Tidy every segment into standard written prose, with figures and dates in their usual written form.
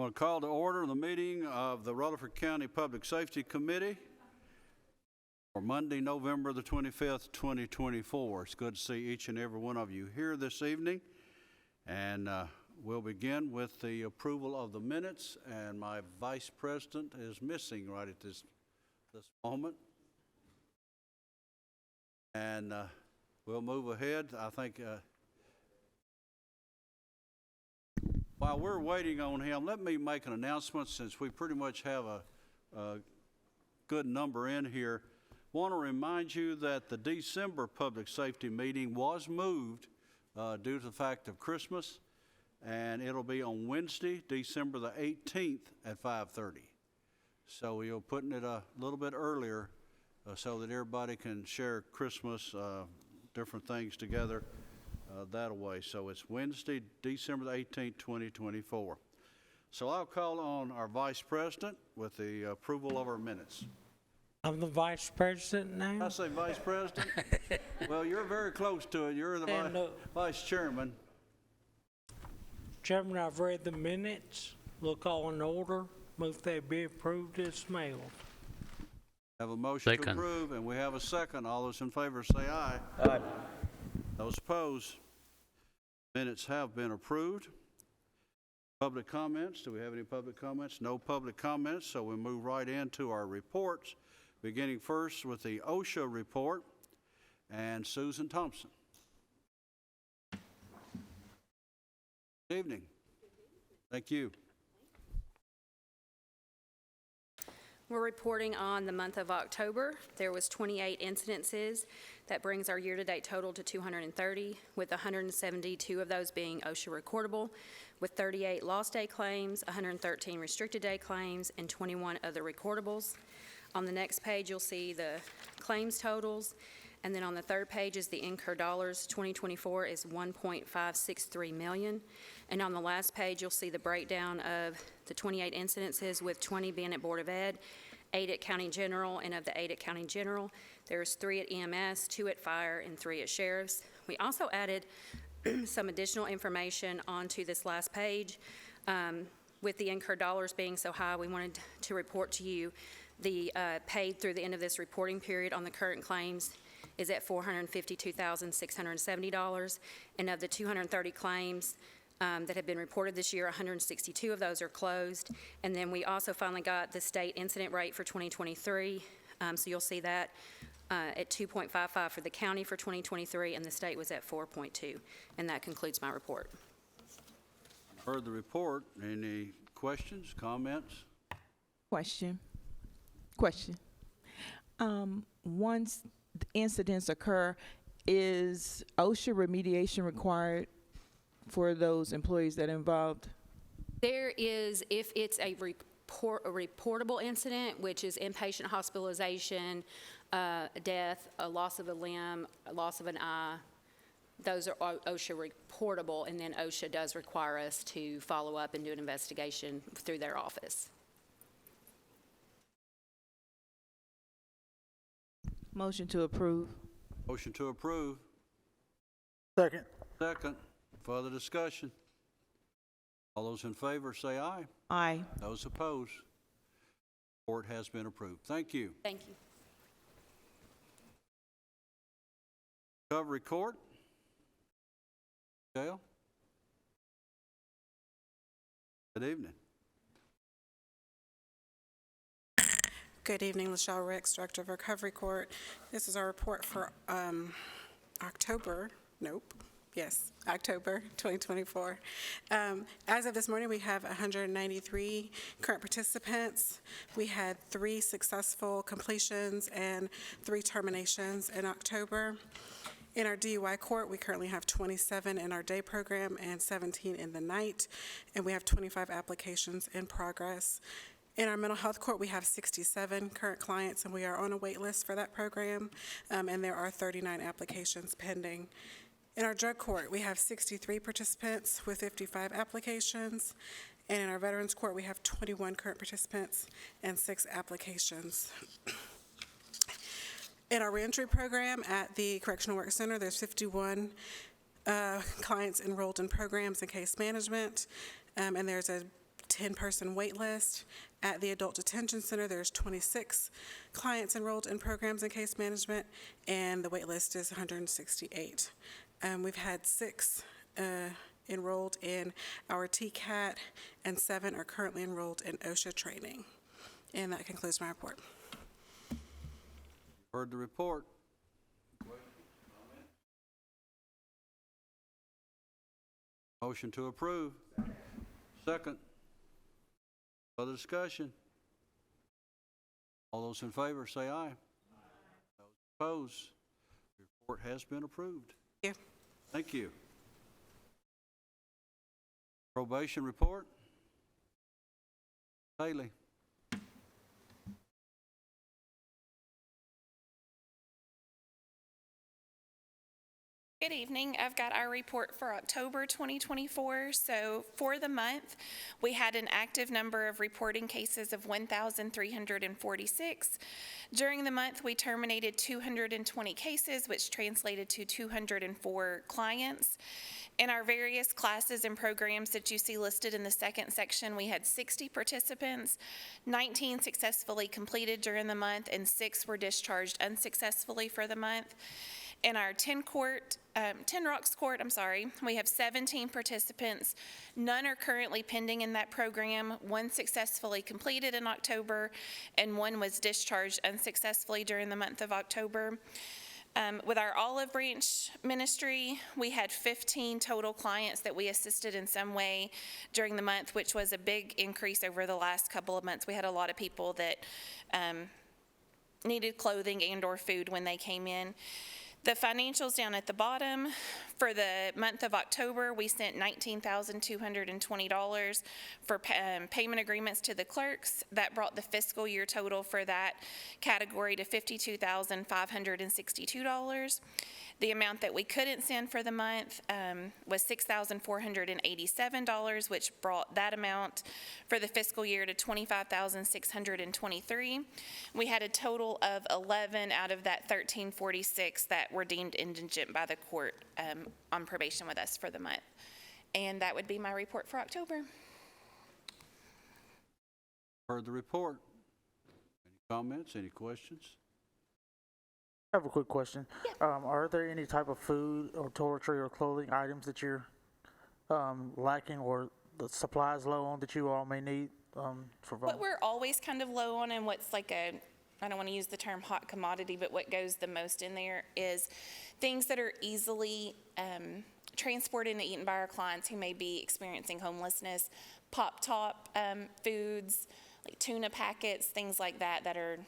I want to call to order the meeting of the Rutherford County Public Safety Committee for Monday, November the 25th, 2024. It's good to see each and every one of you here this evening. And we'll begin with the approval of the minutes. And my vice president is missing right at this moment. And we'll move ahead. I think while we're waiting on him, let me make an announcement since we pretty much have a good number in here. I want to remind you that the December public safety meeting was moved due to the fact of Christmas, and it'll be on Wednesday, December the 18th at 5:30. So we're putting it a little bit earlier so that everybody can share Christmas, different things together that way. So it's Wednesday, December the 18th, 2024. So I'll call on our vice president with the approval of our minutes. I'm the vice president now? I say vice president? Well, you're very close to it. You're the vice chairman. Chairman, I've read the minutes. Look all in order. Move they be approved as mailed. Have a motion to approve, and we have a second. All those in favor say aye. Aye. Those opposed? Minutes have been approved. Public comments. Do we have any public comments? No public comments, so we move right into our reports, beginning first with the OSHA report and Susan Thompson. Good evening. Thank you. We're reporting on the month of October. There was 28 incidences. That brings our year-to-date total to 230, with 172 of those being OSHA recordable, with 38 lost day claims, 113 restricted day claims, and 21 other recordables. On the next page, you'll see the claims totals, and then on the third page is the incurred dollars. 2024 is $1.563 million, and on the last page, you'll see the breakdown of the 28 incidences, with 20 being at Board of Ed, 8 at County General, and of the 8 at County General, there's 3 at EMS, 2 at Fire, and 3 at Sheriff's. We also added some additional information onto this last page. With the incurred dollars being so high, we wanted to report to you the paid through the end of this reporting period on the current claims is at $452,670, and of the 230 claims that have been reported this year, 162 of those are closed. And then we also finally got the state incident rate for 2023, so you'll see that at 2.55 for the county for 2023, and the state was at 4.2. And that concludes my report. Heard the report. Any questions, comments? Question. Once incidents occur, is OSHA remediation required for those employees that are involved? There is, if it's a reportable incident, which is inpatient hospitalization, death, a loss of a limb, a loss of an eye, those are OSHA reportable, and then OSHA does require us to follow up and do an investigation through their office. Motion to approve. Motion to approve. Second. Second. Further discussion. All those in favor say aye. Aye. Those opposed? Report has been approved. Thank you. Thank you. Recovery Court. Gail. Good evening. Good evening, LaShawn Rex, Director of Recovery Court. This is our report for October 2024. As of this morning, we have 193 current participants. We had 3 successful completions and 3 terminations in October. In our DUI court, we currently have 27 in our day program and 17 in the night, and we have 25 applications in progress. In our mental health court, we have 67 current clients, and we are on a wait list for that program, and there are 39 applications pending. In our drug court, we have 63 participants with 55 applications, and in our veterans court, we have 21 current participants and 6 applications. In our reentry program at the Correctional Work Center, there's 51 clients enrolled in programs and case management, and there's a 10-person wait list. At the Adult Detention Center, there's 26 clients enrolled in programs and case management, and the wait list is 168. We've had 6 enrolled in our TCAT, and 7 are currently enrolled in OSHA training. And that concludes my report. Heard the report. Motion to approve. Second. Other discussion? All those in favor say aye. Those opposed? The report has been approved. Thank you. Thank you. Probation report. Haley. Good evening. I've got our report for October 2024. So for the month, we had an active number of reporting cases of 1,346. During the month, we terminated 220 cases, which translated to 204 clients. In our various classes and programs that you see listed in the second section, we had 60 participants, 19 successfully completed during the month, and 6 were discharged unsuccessfully for the month. In our 10 Rocks Court, we have 17 participants. None are currently pending in that program. 1 successfully completed in October, and 1 was discharged unsuccessfully during the month of October. With our Olive Branch ministry, we had 15 total clients that we assisted in some way during the month, which was a big increase over the last couple of months. We had a lot of people that needed clothing and or food when they came in. The financials down at the bottom, for the month of October, we sent $19,220 for payment agreements to the clerks. That brought the fiscal year total for that category to $52,562. The amount that we couldn't send for the month was $6,487, which brought that amount for the fiscal year to $25,623. We had a total of 11 out of that 1,346 that were deemed indigent by the court on probation with us for the month. And that would be my report for October. Heard the report. Any comments, any questions? I have a quick question. Are there any type of food or toiletry or clothing items that you're lacking or the supplies low on that you all may need for What we're always kind of low on, and what's like I don't want to use the term hot commodity, but what goes the most in there is things that are easily transported and eaten by our clients who may be experiencing homelessness, pop-top foods, like tuna packets, things like that that are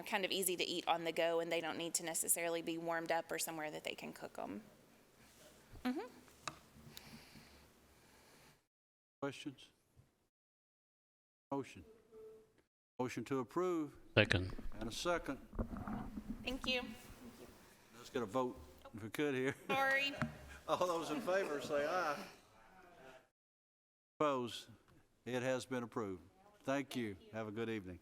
kind of easy to eat on the go, and they don't need to necessarily be warmed up or somewhere that they can cook them. Questions? Motion. Motion to approve. Second. And a second. Thank you. Let's get a vote if we could here. Sorry. All those in favor say aye. Opposed? It has been approved. Thank you. Have a good evening.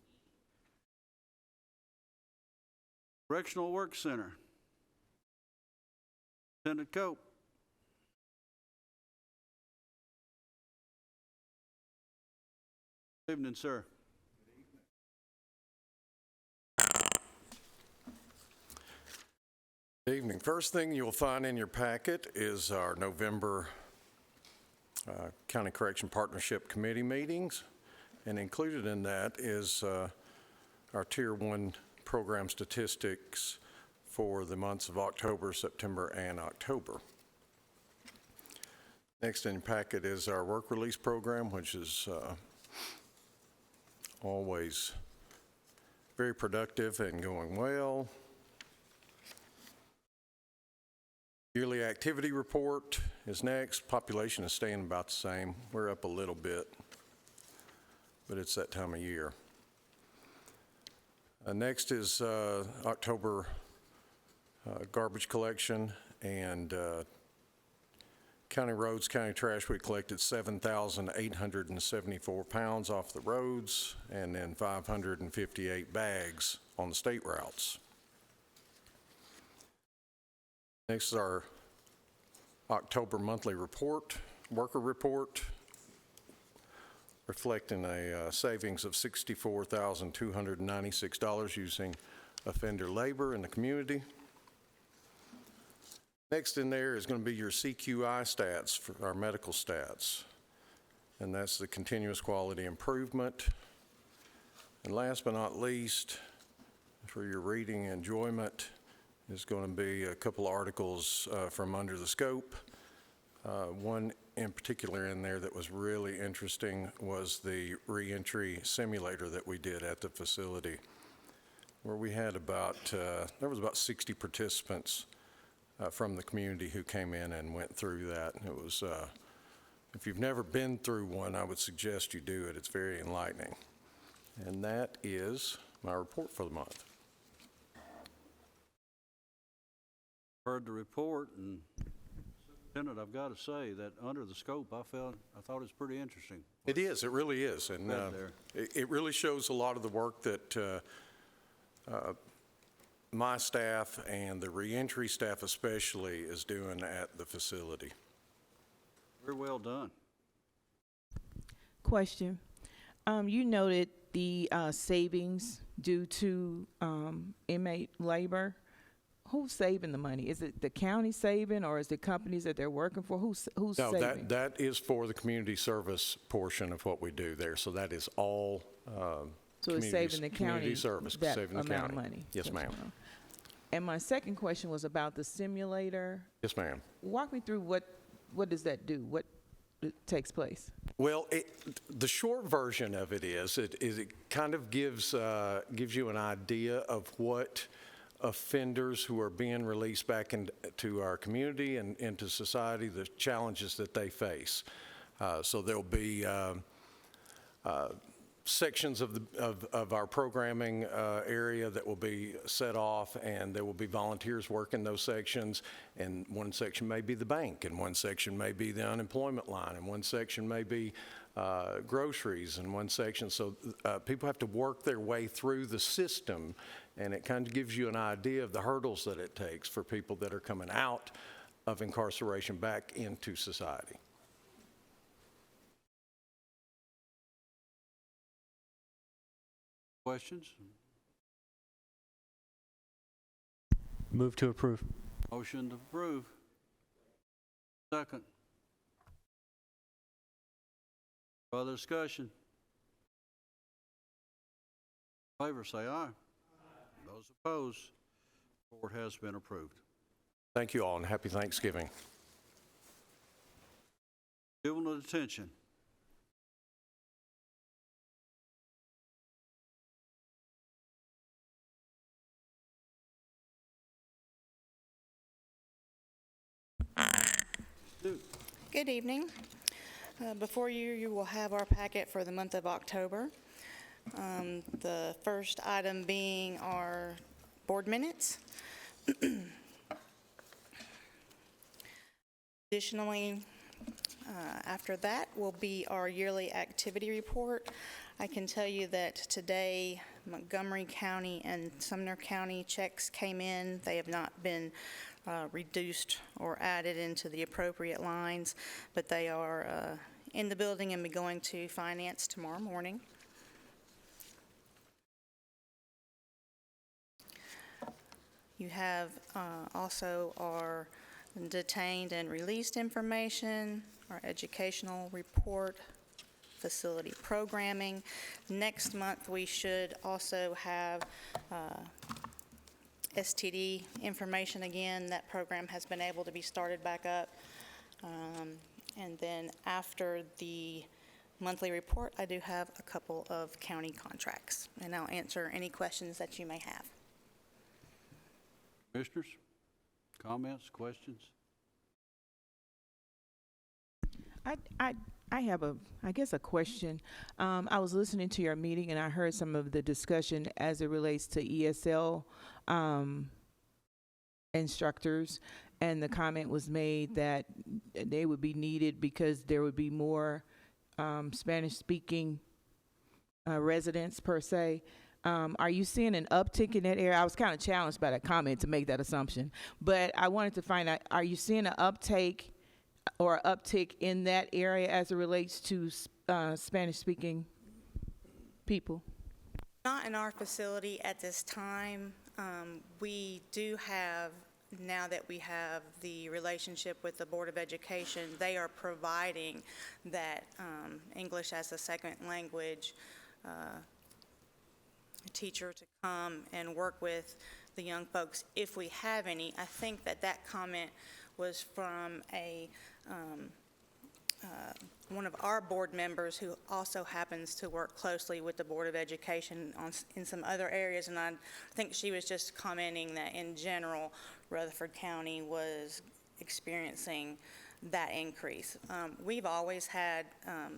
Correctional Work Center. Lieutenant Cope. Good evening, sir. Good evening. First thing you'll find in your packet is our November County Correction Partnership Committee meetings, and included in that is our Tier 1 program statistics for the months of October, September, and October. Next in your packet is our work release program, which is always very productive and going well. Yearly activity report is next. Population is staying about the same. We're up a little bit, but it's that time of year. Next is October garbage collection and county roads, county trash. We collected 7,874 pounds off the roads and then 558 bags on the state routes. Next is our October monthly report, worker report. reflecting a savings of $64,296 using offender labor in the community. Next in there is going to be your CQI stats for our medical stats, and that's the continuous quality improvement. And last but not least, for your reading enjoyment, is going to be a couple articles from under the scope. One in particular in there that was really interesting was the reentry simulator that we did at the facility, where we had there was about 60 participants from the community who came in and went through that. And it was, if you've never been through one, I would suggest you do it. It's very enlightening. And that is my report for the month. Heard the report, and Superintendent, I've got to say that under the scope, I thought it was pretty interesting. It is, it really is. And it really shows a lot of the work that my staff and the reentry staff especially is doing at the facility. Very well done. Question. You noted the savings due to inmate labor. Who's saving the money? Is it the county saving, or is it companies that they're working for? Who's No, saving? that is for the community service portion of what we do there. So that is all So it's saving the county community service, that saving the amount county. of money? Yes, ma'am. And my second question was about the simulator. Yes, ma'am. Walk me through what does that do? What takes place? Well, the short version of it is it kind of gives you an idea of what offenders who are being released back into our community and into society, the challenges that they face. So there'll be sections of our programming area that will be set off, and there will be volunteers working those sections, and one section may be the bank, and one section may be the unemployment line, and one section may be groceries in one section. So people have to work their way through the system, and it kind of gives you an idea of the hurdles that it takes for people that are coming out of incarceration back into society. Questions? Move to approve. Motion to approve. Second. Further discussion? In favor, say aye. Those opposed, report has been approved. Thank you all, and happy Thanksgiving. Juvenile detention. Good evening. Before you will have our packet for the month of October. The first item being our board minutes. Additionally, after that will be our yearly activity report. I can tell you that today Montgomery County and Sumner County checks came in. They have not been reduced or added into the appropriate lines, but they are in the building and be going to finance tomorrow morning. You have also our detained and released information, our educational report, facility programming. Next month, we should also have STD information again. That program has been able to be started back up. And then after the monthly report, I do have a couple of county contracts, and I'll answer any questions that you may have. Commissioners, comments, questions? I have I guess a question. I was listening to your meeting and I heard some of the discussion as it relates to ESL instructors, and the comment was made that they would be needed because there would be more Spanish-speaking residents per se. Are you seeing an uptick in that area? I was kind of challenged by that comment to make that assumption, but I wanted to find out, are you seeing an uptake or uptick in that area as it relates to Spanish-speaking people? Not in our facility at this time. We do have, now that we have the relationship with the Board of Education, they are providing that English as a second language teacher to come and work with the young folks if we have any. I think that comment was from one of our board members who also happens to work closely with the Board of Education in some other areas, and I think she was just commenting that in general, Rutherford County was experiencing that increase. We've always had, a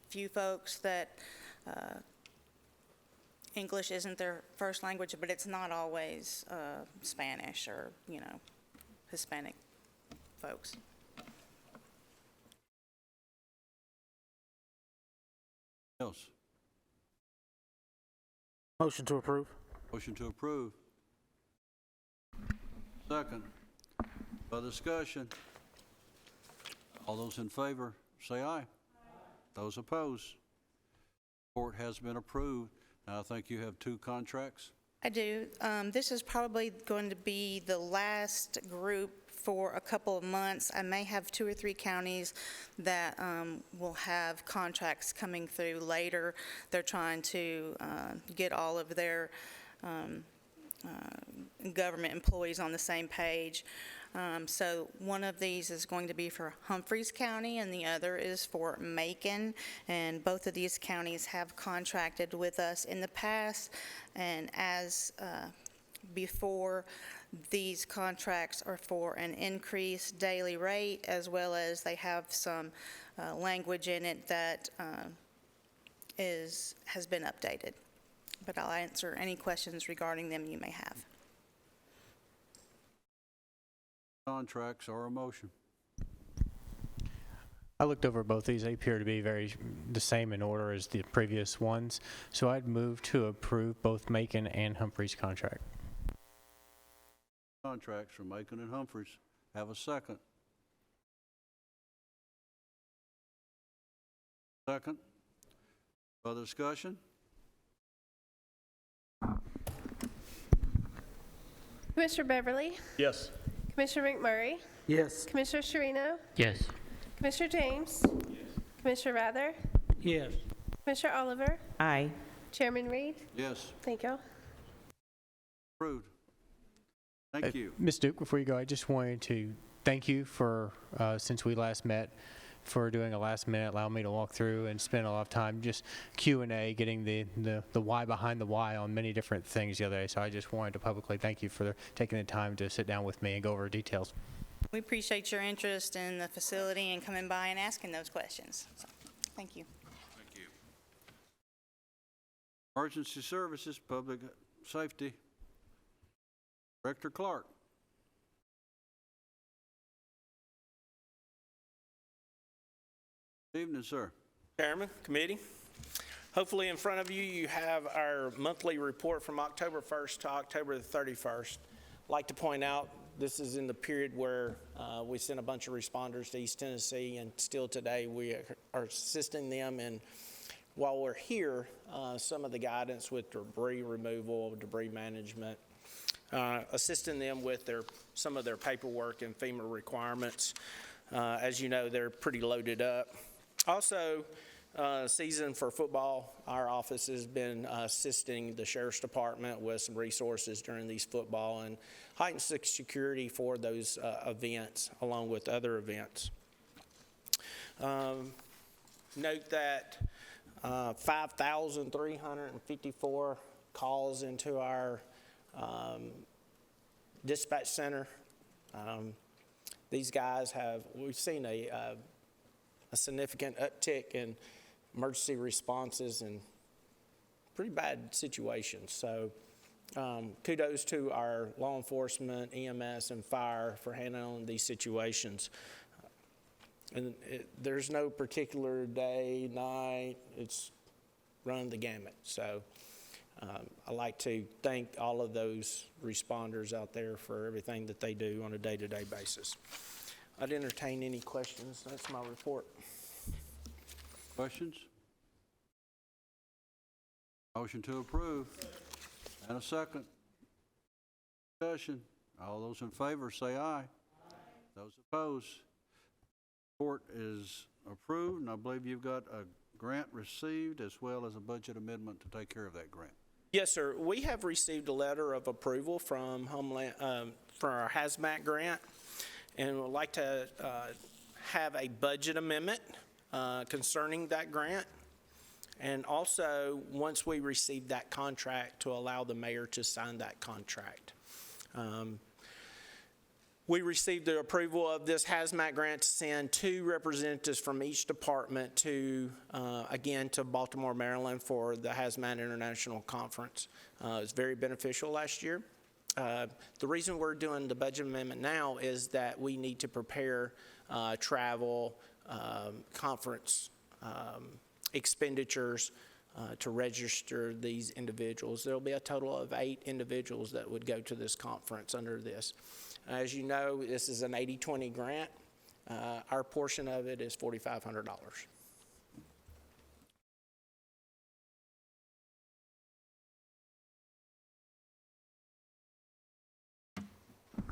few folks that English isn't their first language, but it's not always Spanish or, Hispanic folks. Else? Motion to approve. Motion to approve. Second. Further discussion? All those in favor, say aye. Those opposed? Report has been approved. Now, I think you have 2 contracts. I do. This is probably going to be the last group for a couple of months. I may have 2 or 3 counties that will have contracts coming through later. They're trying to get all of their government employees on the same page. So one of these is going to be for Humphreys County and the other is for Macon. And both of these counties have contracted with us in the past. And as before, these contracts are for an increased daily rate, as well as they have some language in it that has been updated. But I'll answer any questions regarding them you may have. Contracts or a motion? I looked over both these. They appear to be the same in order as the previous ones. So I'd move to approve both Macon and Humphreys contract. Contracts for Macon and Humphreys. Have a second. Second. Further discussion? Commissioner Beverly, Yes. Commissioner McMurray, Yes. Commissioner Sherino, Yes. Commissioner James, Commissioner Rather, Yes. Commissioner Oliver, Aye. Chairman Reed. Yes. Thank you. Approved. Thank you. Ms. Duke, before you go, I just wanted to thank you for, since we last met, for doing a last minute, allowing me to walk through and spend a lot of time just Q&A, getting the why behind the why on many different things the other day. So I just wanted to publicly thank you for taking the time to sit down with me and go over details. We appreciate your interest in the facility and coming by and asking those questions. So, thank you. Thank you. Emergency Services, Public Safety. Director Clark. Good evening, sir. Chairman, committee. Hopefully in front of you, you have our monthly report from October 1st to October the 31st. I'd like to point out this is in the period where we sent a bunch of responders to East Tennessee, and still today we are assisting them. And while we're here, some of the guidance with debris removal, debris management, assisting them with some of their paperwork and FEMA requirements. As you know, they're pretty loaded up. Also, season for football, our office has been assisting the Sheriff's Department with some resources during these football and heightened security for those events, along with other events. Note that 5,354 calls into our dispatch center. These guys we've seen a significant uptick in emergency responses in pretty bad situations. So kudos to our law enforcement, EMS, and fire for handling these situations. And there's no particular day, night, it's run the gamut. So I'd like to thank all of those responders out there for everything that they do on a day-to-day basis. I'd entertain any questions. That's my report. Questions? Motion to approve. And a second. Discussion. All those in favor say aye. Those opposed. Report is approved, and I believe you've got a grant received as well as a budget amendment to take care of that grant. Yes, sir. We have received a letter of approval from Homeland, for our hazmat grant, and would like to have a budget amendment concerning that grant. And also, once we receive that contract, to allow the mayor to sign that contract. We received the approval of this hazmat grant to send 2 representatives from each department to, again, to Baltimore, Maryland for the Hazmat International Conference. It was very beneficial last year. The reason we're doing the budget amendment now is that we need to prepare travel, conference expenditures to register these individuals. There'll be a total of 8 individuals that would go to this conference under this. As you know, this is an 80-20 grant. Our portion of it is $4,500.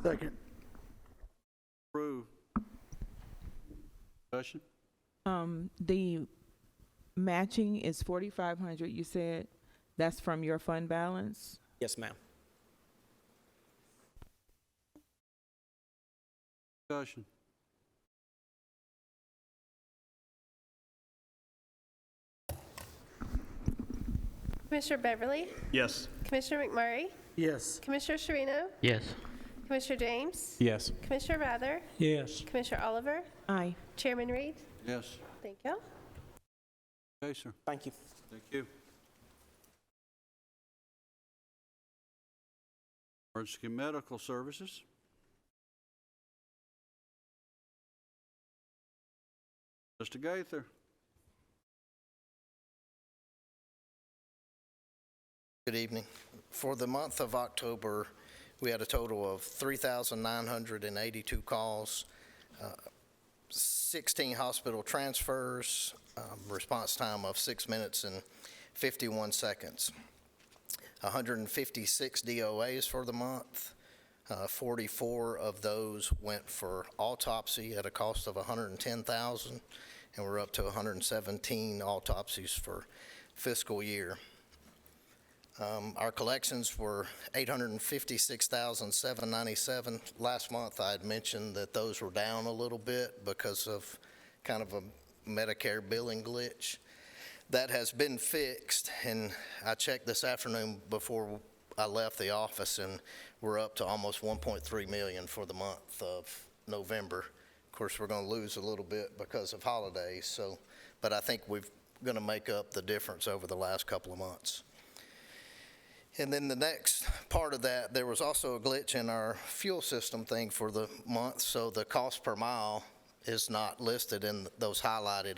Second. Approve. Discussion? The matching is 4,500, you said? That's from your fund balance? Yes, ma'am. Discussion? Commissioner Beverly? Yes. Commissioner McMurray? Yes. Commissioner Sherino? Yes. Commissioner James? Yes. Commissioner Rather? Yes. Commissioner Oliver? Aye. Chairman Reed? Yes. Thank you. Okay, sir. Thank you. Thank you. Emergency Medical Services. Mr. Gaither. Good evening. For the month of October, we had a total of 3,982 calls, 16 hospital transfers, response time of 6 minutes and 51 seconds. 156 DOAs for the month. 44 of those went for autopsy at a cost of $110,000, and we're up to 117 autopsies for fiscal year. Our collections were $856,797. Last month, I had mentioned that those were down a little bit because of kind of a Medicare billing glitch. That has been fixed, and I checked this afternoon before I left the office, and we're up to almost 1.3 million for the month of November. Of course, we're going to lose a little bit because of holidays, so, but I think we're going to make up the difference over the last couple of months. And then the next part of that, there was also a glitch in our fuel system thing for the month, so the cost per mile is not listed in those highlighted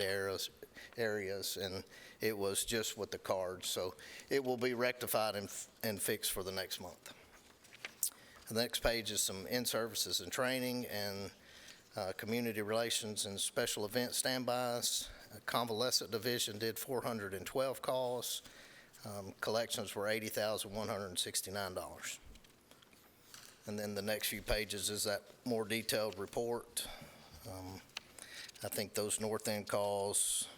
areas, and it was just with the card. So it will be rectified and fixed for the next month. The next page is some in-services and training and community relations and special event standbys. Convalescent division did 412 calls. Collections were $80,169. And then the next few pages is that more detailed report. I think those north end calls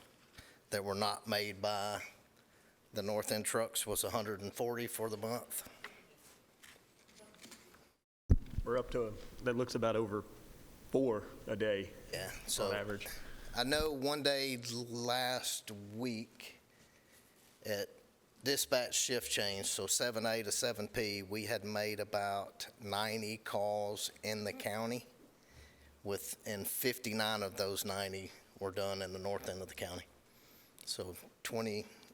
that were not made by the north end trucks was 140 for the month. We're up to, that looks about over 4 a day. Yeah, so on average. I know one day last week at dispatch shift change, so 7A to 7P, we had made about 90 calls in the county, and 59 of those 90 were done in the north end of the county. So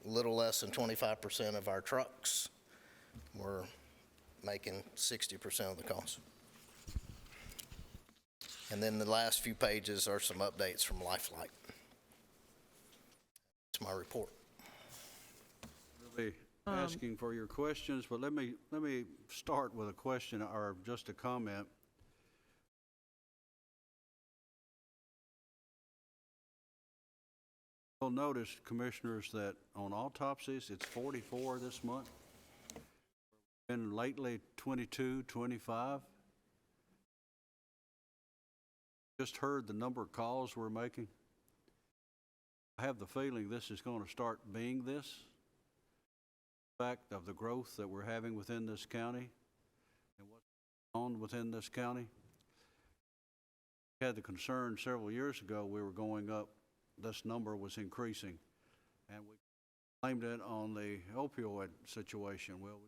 little less than 25% of our trucks were making 60% of the calls. And then the last few pages are some updates from Lifelight. That's my report. Be asking for your questions, but let me start with a question or just a comment. You'll notice, Commissioners, that on autopsies, it's 44 this month. And lately, 22, 25. Just heard the number of calls we're making. I have the feeling this is going to start being this. Fact of the growth that we're having within this county and what's going on within this county. We had the concern several years ago we were going up. This number was increasing, and we blamed it on the opioid situation. Well,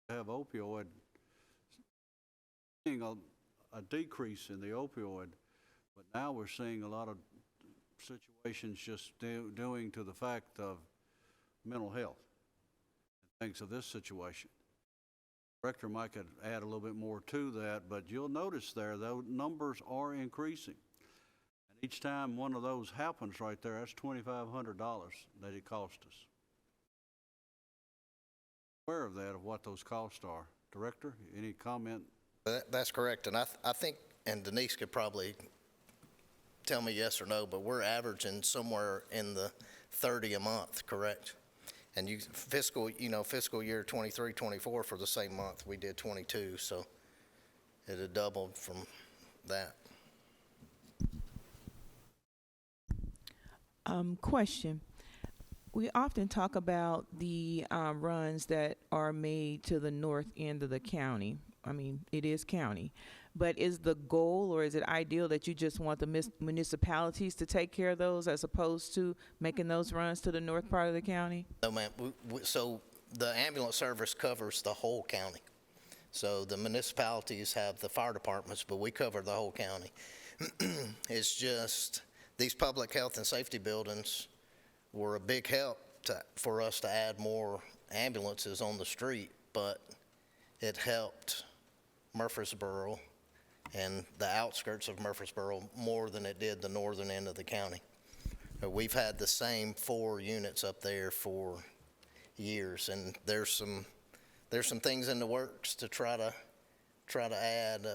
we have opioid, seeing a decrease in the opioid, but now we're seeing a lot of situations just doing to the fact of mental health and things of this situation. The director might could add a little bit more to that, but you'll notice there, those numbers are increasing. Each time one of those happens right there, that's $2,500 that it cost us. Aware of that, of what those costs are. Director, any comment? That's correct, and I think, and Denise could probably tell me yes or no, but we're averaging somewhere in the 30 a month, correct? And fiscal year 23, 24 for the same month, we did 22, so it had doubled from that. Question. We often talk about the runs that are made to the north end of the county. I mean, it is county. But is the goal, or is it ideal that you just want the municipalities to take care of those as opposed to making those runs to the north part of the county? No, ma'am. So the ambulance service covers the whole county. So the municipalities have the fire departments, but we cover the whole county. It's just these public health and safety buildings were a big help for us to add more ambulances on the street, but it helped Murfreesboro and the outskirts of Murfreesboro more than it did the northern end of the county. We've had the same 4 units up there for years, and there's some things in the works to try to add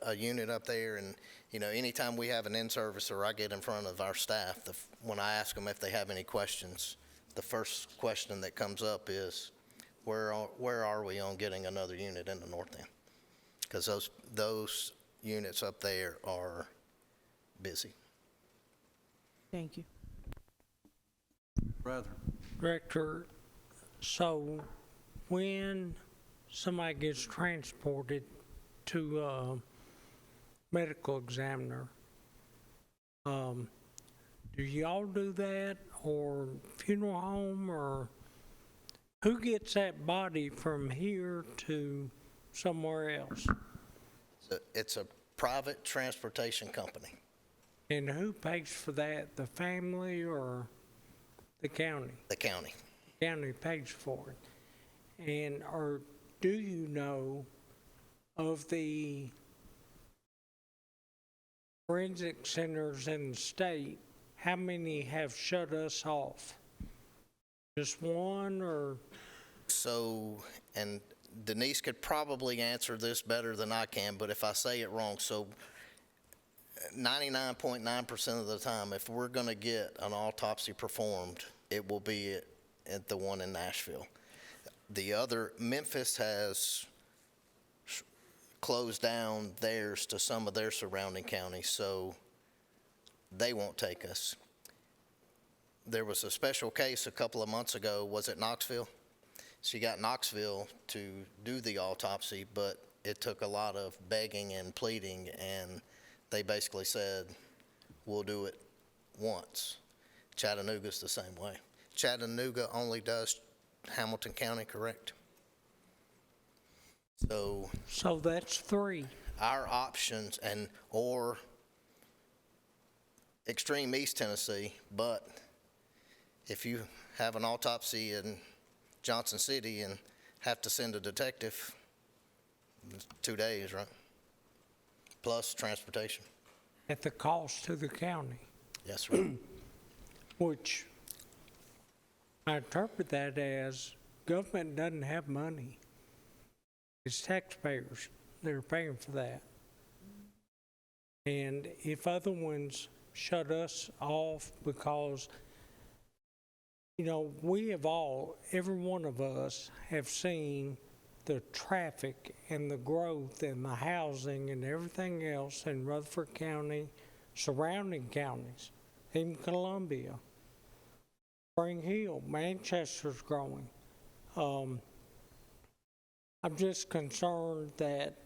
a unit up there. And anytime we have an in-service or I get in front of our staff, when I ask them if they have any questions, the first question that comes up is, where are we on getting another unit in the north end? Because those units up there are busy. Thank you. Rather. Director, so when somebody gets transported to a medical examiner, do y'all do that, or funeral home, or who gets that body from here to somewhere else? It's a private transportation company. And who pays for that, the family or the county? The county. The county pays for it. And do you know of the forensic centers in the state, how many have shut us off? Just one, or? So, and Denise could probably answer this better than I can, but if I say it wrong, so 99.9% of the time, if we're going to get an autopsy performed, it will be at the one in Nashville. The other, Memphis has closed down theirs to some of their surrounding counties, so they won't take us. There was a special case a couple of months ago, was it Knoxville? She got Knoxville to do the autopsy, but it took a lot of begging and pleading, and they basically said, we'll do it once. Chattanooga's the same way. Chattanooga only does Hamilton County, correct? So that's 3. Our options, or extreme East Tennessee, but if you have an autopsy in Johnson City and have to send a detective, 2 days, right? Plus transportation. At the cost to the county? Yes, sir. Which I interpret that as government doesn't have money. It's taxpayers that are paying for that. And if other ones shut us off because You know, we have all, every one of us have seen the traffic and the growth and the housing and everything else in Rutherford County, surrounding counties, even Columbia, Spring Hill, Manchester's growing. I'm just concerned that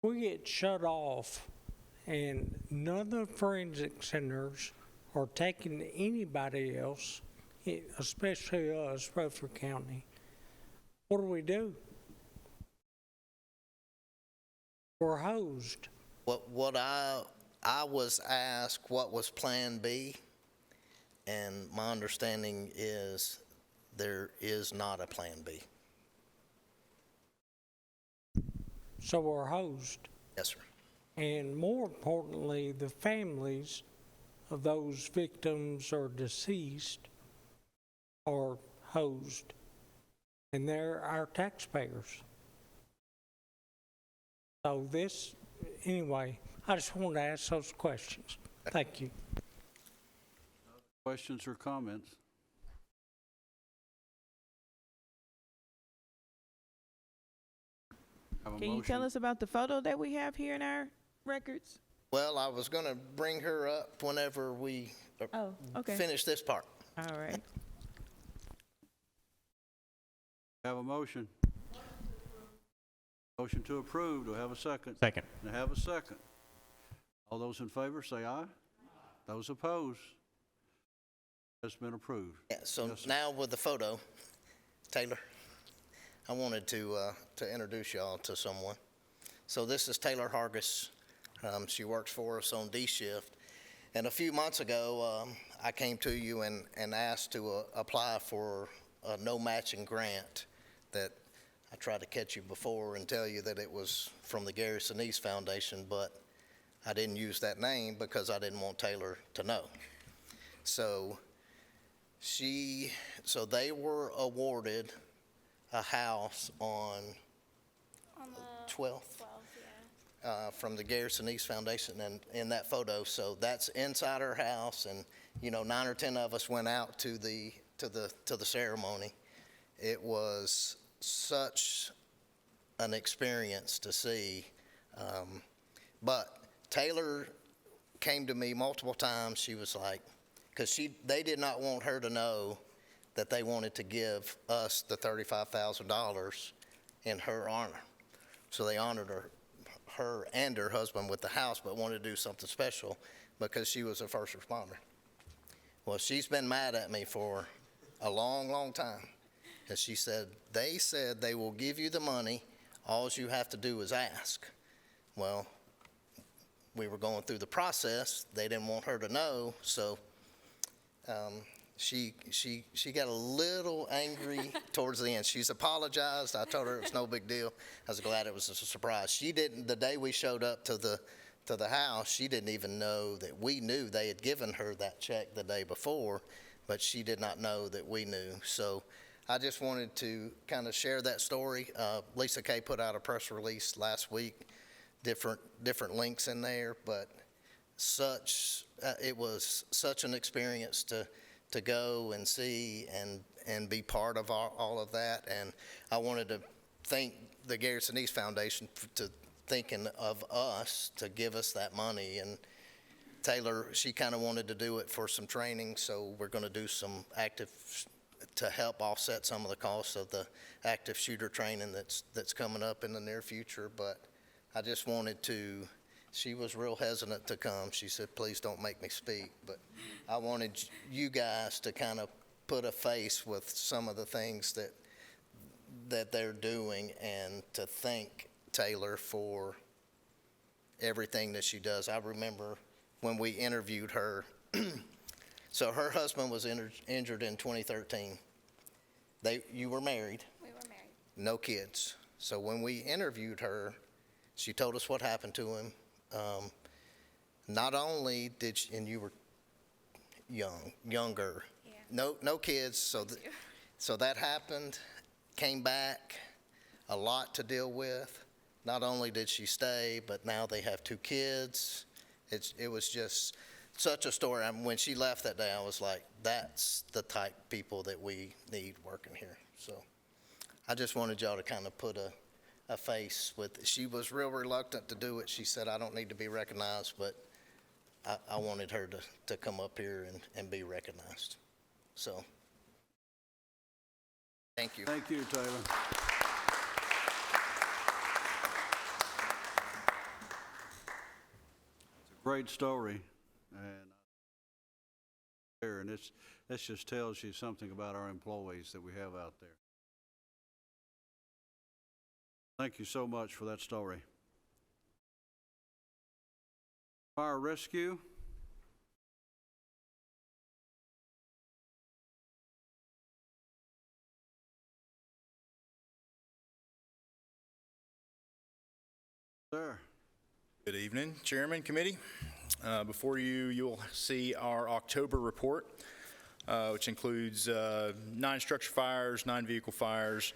we get shut off and none of the forensic centers are taking anybody else, especially us, Rutherford County. What do? We're hosed. What I was asked, what was Plan B? And my understanding is there is not a Plan B. So we're hosed. Yes, sir. And more importantly, the families of those victims or deceased are hosed. And they're our taxpayers. So this, anyway, I just wanted to ask those questions. Thank you. Questions or comments? Can you tell us about the photo that we have here in our records? Well, I was going to bring her up whenever we finish this part. All right. Have a motion. Motion to approve. Do I have a second? Second. Do I have a second? All those in favor say aye. Those opposed? Has been approved. Yeah, so Yes, sir. now with the photo, Taylor, I wanted to introduce y'all to someone. So this is Taylor Hargis. She works for us on D shift. And a few months ago, I came to you and asked to apply for a no matching grant that I tried to catch you before and tell you that it was from the Gary Sinise Foundation, but I didn't use that name because I didn't want Taylor to know. So they were awarded a house on the 12th. From the Gary Sinise Foundation, and in that photo, so that's inside her house, and 9 or 10 of us went out to the ceremony. It was such an experience to see, but Taylor came to me multiple times. She was like, because they did not want her to know that they wanted to give us the $35,000 in her honor, so they honored her and her husband with the house, but wanted to do something special because she was a first responder. Well, she's been mad at me for a long, long time. And she said they will give you the money. All you have to do is ask. Well, we were going through the process. They didn't want her to know, so she got a little angry towards the end. She's apologized. I told her it was no big deal. I was glad it was a surprise. She didn't, the day we showed up to the house, she didn't even know that we knew they had given her that check the day before, but she did not know that we knew. So I just wanted to kind of share that story. Lisa Kay put out a press release last week, different links in there, but it was such an experience to go and see and be part of all of that. And I wanted to thank the Gary Sinise Foundation for thinking of us to give us that money. And Taylor, she kind of wanted to do it for some training, so we're going to do some active to help offset some of the costs of the active shooter training that's coming up in the near future. But I just wanted to, she was real hesitant to come. She said, please don't make me speak. But I wanted you guys to kind of put a face with some of the things that they're doing, and to thank Taylor for everything that she does. I remember when we interviewed her, so her husband was injured in 2013. You were married. We were married. No kids. So when we interviewed her, she told us what happened to him. Not only did she, and you were younger, Yeah. no kids, so that happened, came back, a lot to deal with. Not only did she stay, but now they have 2 kids. It was just such a story. I mean, when she left that day, I was like, that's the type of people that we need working here. So I just wanted y'all to kind of put a face with it. She was real reluctant to do it. She said, I don't need to be recognized, but I wanted her to come up here and be recognized. So, thank you. Thank you, Taylor. It's a great story, and this just tells you something about our employees that we have out there. Thank you so much for that story. Fire rescue. Sir. Good evening, Chairman, Committee. Before you, you'll see our October report, which includes 9 structure fires, 9 vehicle fires,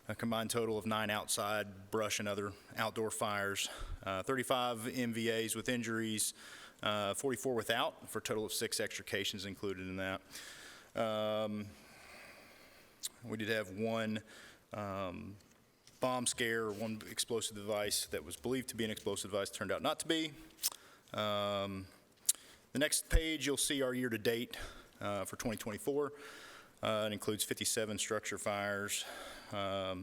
a combined total of 9 outside brush and other outdoor fires, 35 MVAs with injuries, 44 without, for a total of 6 extrications included in that. We did have 1 bomb scare, or 1 explosive device that was believed to be an explosive device, turned out not to be. The next page, you'll see our year-to-date for 2024. It includes 57 structure fires,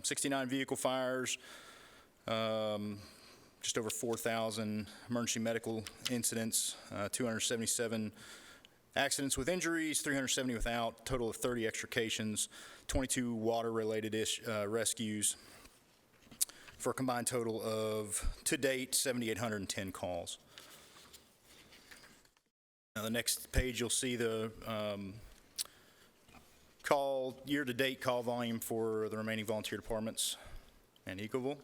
69 vehicle fires, just over 4,000 emergency medical incidents, 277 accidents with injuries, 370 without, total of 30 extrications, 22 water-related rescues, for a combined total of, to date, 7,810 calls. Now, the next page, you'll see the year-to-date call volume for the remaining volunteer departments and Eagleville,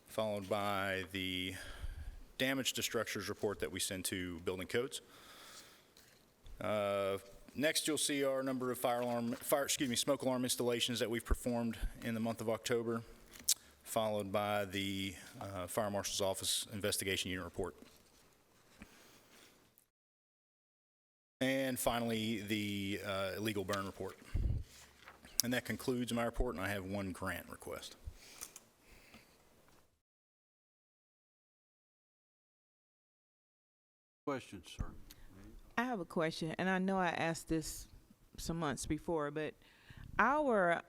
followed by the damage to structures report that we send to building codes. Next, you'll see our number of smoke alarm installations that we've performed in the month of October, followed by the Fire Marshal's Office Investigation Unit report. And finally, the illegal burn report. And that concludes my report, and I have 1 grant request. Questions, sir? I have a question, and I know I asked this some months before, but our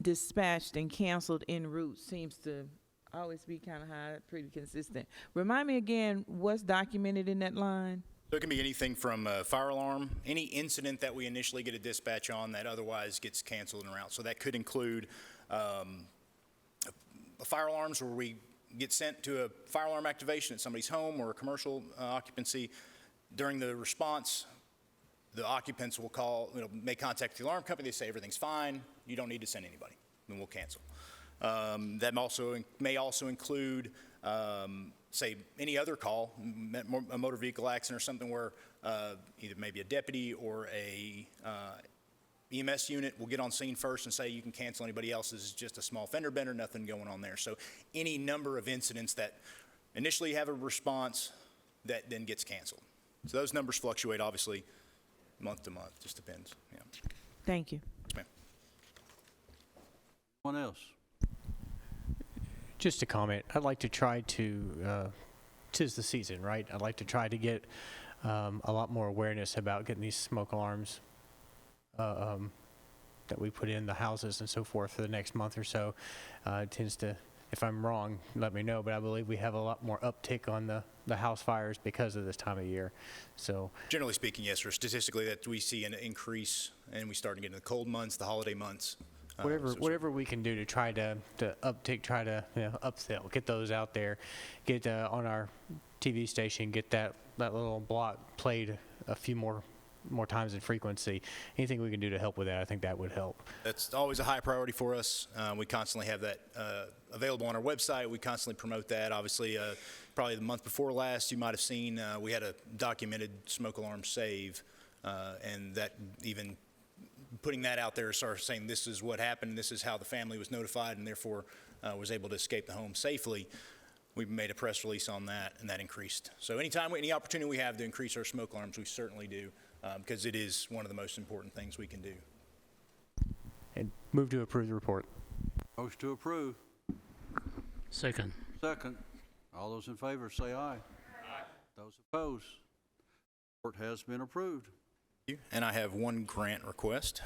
dispatched and canceled en route seems to always be kind of high, pretty consistent. Remind me again, what's documented in that line? So it can be anything from a fire alarm, any incident that we initially get a dispatch on that otherwise gets canceled en route. So that could include fire alarms where we get sent to a fire alarm activation at somebody's home or a commercial occupancy. During the response, the occupants will make contact with the alarm company. They say everything's fine. You don't need to send anybody. Then we'll cancel. That may also include, say, any other call, a motor vehicle accident or something where either maybe a deputy or a EMS unit will get on scene first and say you can cancel anybody else's. It's just a small fender bender, nothing going on there. So any number of incidents that initially have a response that then gets canceled. So those numbers fluctuate, obviously, month to month. Just depends. Yeah. Thank you. Yes, ma'am. Anyone else? Just a comment. I'd like to try to, 'tis the season, right? I'd like to try to get a lot more awareness about getting these smoke alarms that we put in the houses and so forth for the next month or so. It tends to, if I'm wrong, let me know, but I believe we have a lot more uptick on the house fires because of this time of year. So Generally speaking, yes, sir. Statistically, that we see an increase, and we start to get into the cold months, the holiday months. whatever we can do to try to uptick, try to upsell, get those out there, get on our TV station, get that little block played a few more times in frequency. Anything we can do to help with that, I think that would help. That's always a high priority for us. We constantly have that available on our website. We constantly promote that. Obviously, probably the month before last, you might have seen we had a documented smoke alarm save, and that even putting that out there, sort of saying this is what happened, this is how the family was notified, and therefore was able to escape the home safely. we made a press release on that, and that increased. So any opportunity we have to increase our smoke alarms, we certainly do, because it is one of the most important things we can do. And move to approve the report. Motion to approve. Second. Second. All those in favor say aye. Aye. Those opposed? Report has been approved. And I have one grant request.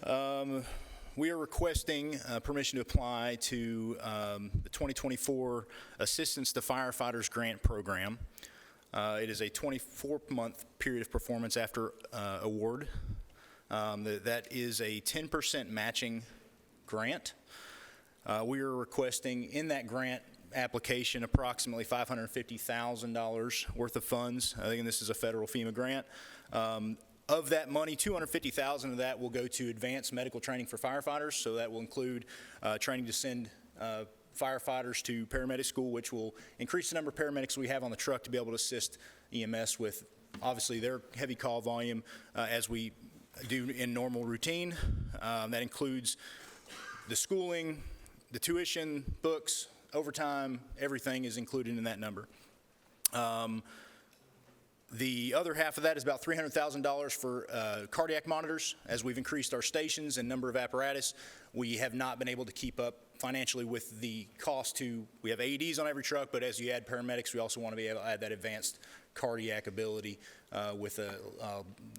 We are requesting permission to apply to the 2024 Assistance to Firefighters Grant Program. It is a 24-month period of performance after award. That is a 10% matching grant. We are requesting in that grant application approximately $550,000 worth of funds. I think this is a federal FEMA grant. Of that money, $250,000 of that will go to advanced medical training for firefighters. So that will include training to send firefighters to paramedic school, which will increase the number of paramedics we have on the truck to be able to assist EMS with, obviously, their heavy call volume as we do in normal routine. That includes the schooling, the tuition, books, overtime, everything is included in that number. The other half of that is about $300,000 for cardiac monitors. As we've increased our stations and number of apparatus, we have not been able to keep up financially with the cost we have AEDs on every truck, but as you add paramedics, we also want to be able to add that advanced cardiac ability with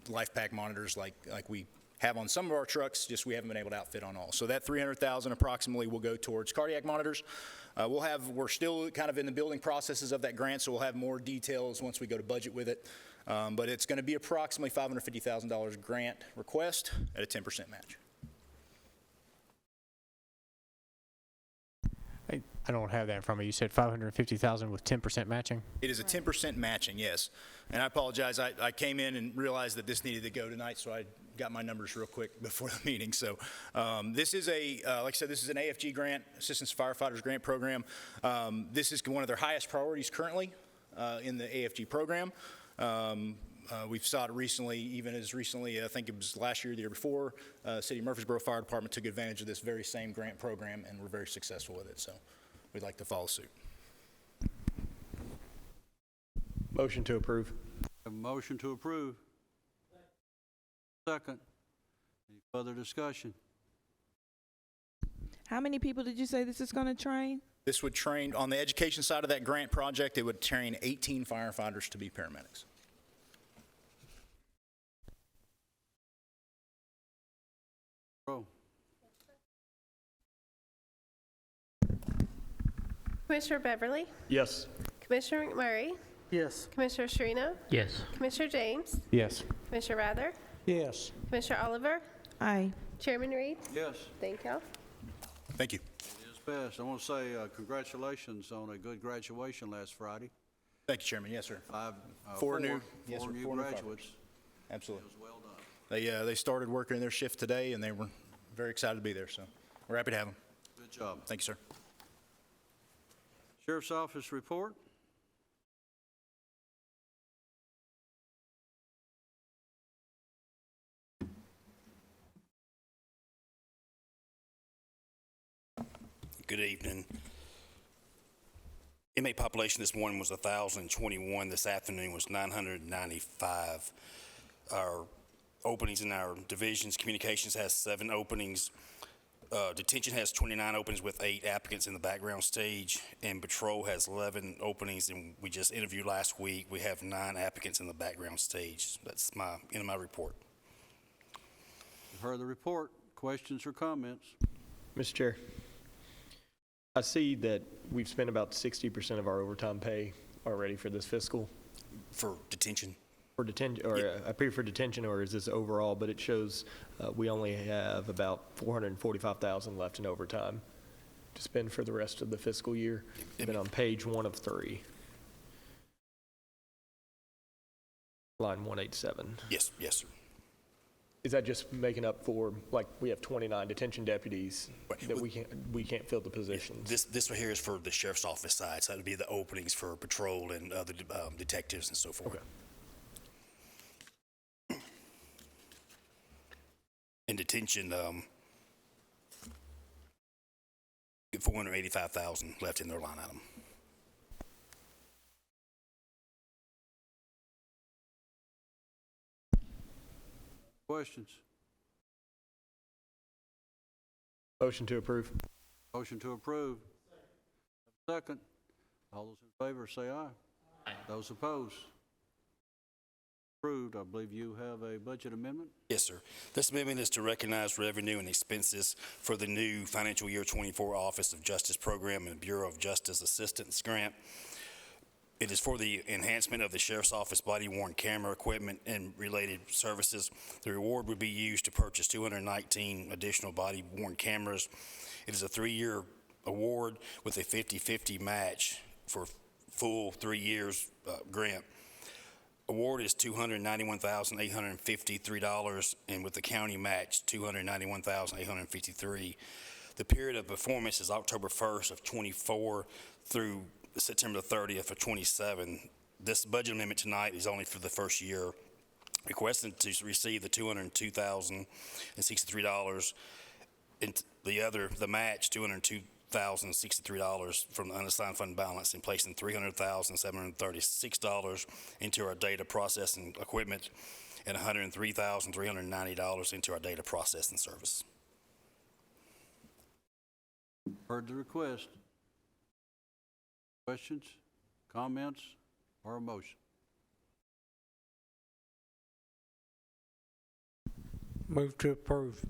life pack monitors like we have on some of our trucks, just we haven't been able to outfit on all. So that $300,000 approximately will go towards cardiac monitors. We're still kind of in the building processes of that grant, so we'll have more details once we go to budget with it. But it's going to be approximately $550,000 grant request at a 10% match. I don't have that in front of me. You said $550,000 with 10% matching? It is a 10% matching, yes. And I apologize, I came in and realized that this needed to go tonight, so I got my numbers real quick before the meeting. So this is like I said, this is an AFG grant, Assistance to Firefighters Grant Program. This is one of their highest priorities currently in the AFG program. We've saw it recently, even as recently, I think it was last year, the year before, City of Murfreesboro Fire Department took advantage of this very same grant program, and we're very successful with it. So we'd like to follow suit. Motion to approve. A motion to approve. Second. Any further discussion? How many people did you say this is going to train? This would train, on the education side of that grant project, it would train 18 firefighters to be paramedics. Roll. Commissioner Beverly? Yes. Commissioner McMurray? Yes. Commissioner Sherino? Yes. Commissioner James? Yes. Commissioner Rather? Yes. Commissioner Oliver? Aye. Chairman Reed? Yes. Thank y'all. Thank you. It is passed. I want to say congratulations on a good graduation last Friday. Thank you, Chairman. Yes, sir. Four new graduates. Absolutely. It was well done. They started working their shift today, and they were very excited to be there. So we're happy to have them. Good job. Thank you, sir. Sheriff's Office report. Good evening. Inmate population this morning was 1,021. This afternoon was 995. Our openings in our divisions, communications has 7 openings. Detention has 29 openings with 8 applicants in the background stage, and patrol has 11 openings, and we just interviewed last week. We have 9 applicants in the background stage. That's end of my report. You've heard the report. Questions or comments? Mr. Chair, I see that we've spent about 60% of our overtime pay already for this fiscal. For detention? For detention, or Yeah. I pay for detention, or is this overall? But it shows we only have about $445,000 left in overtime to spend for the rest of the fiscal year. Been on page 1 of 3, line 187. Yes, yes, sir. Is that just making up for, like, we have 29 detention deputies that we can't fill the positions? This one here is for the sheriff's office side, so that would be the openings for patrol and other detectives and so forth. Okay. In detention, $485,000 left in their line item. Questions? Motion to approve. Motion to approve. Second. All those in favor say aye. Aye. Those opposed? Approved. I believe you have a budget amendment? Yes, sir. This amendment is to recognize revenue and expenses for the new financial year 24 Office of Justice Program and Bureau of Justice Assistance Grant. It is for the enhancement of the Sheriff's Office body-worn camera equipment and related services. The reward would be used to purchase 219 additional body-worn cameras. It is a 3-year award with a 50-50 match for full 3 years grant. Award is $291,853, and with the county match, $291,853. The period of performance is October 1st of 24 through September 30th of 27. This budget amendment tonight is only for the first year. Requesting to receive the $202,063, and the match, $202,063 from the unassigned fund balance, and placing $300,736 into our data processing equipment and $103,390 into our data processing service. Heard the request. Questions, comments, or a motion? Move to approve.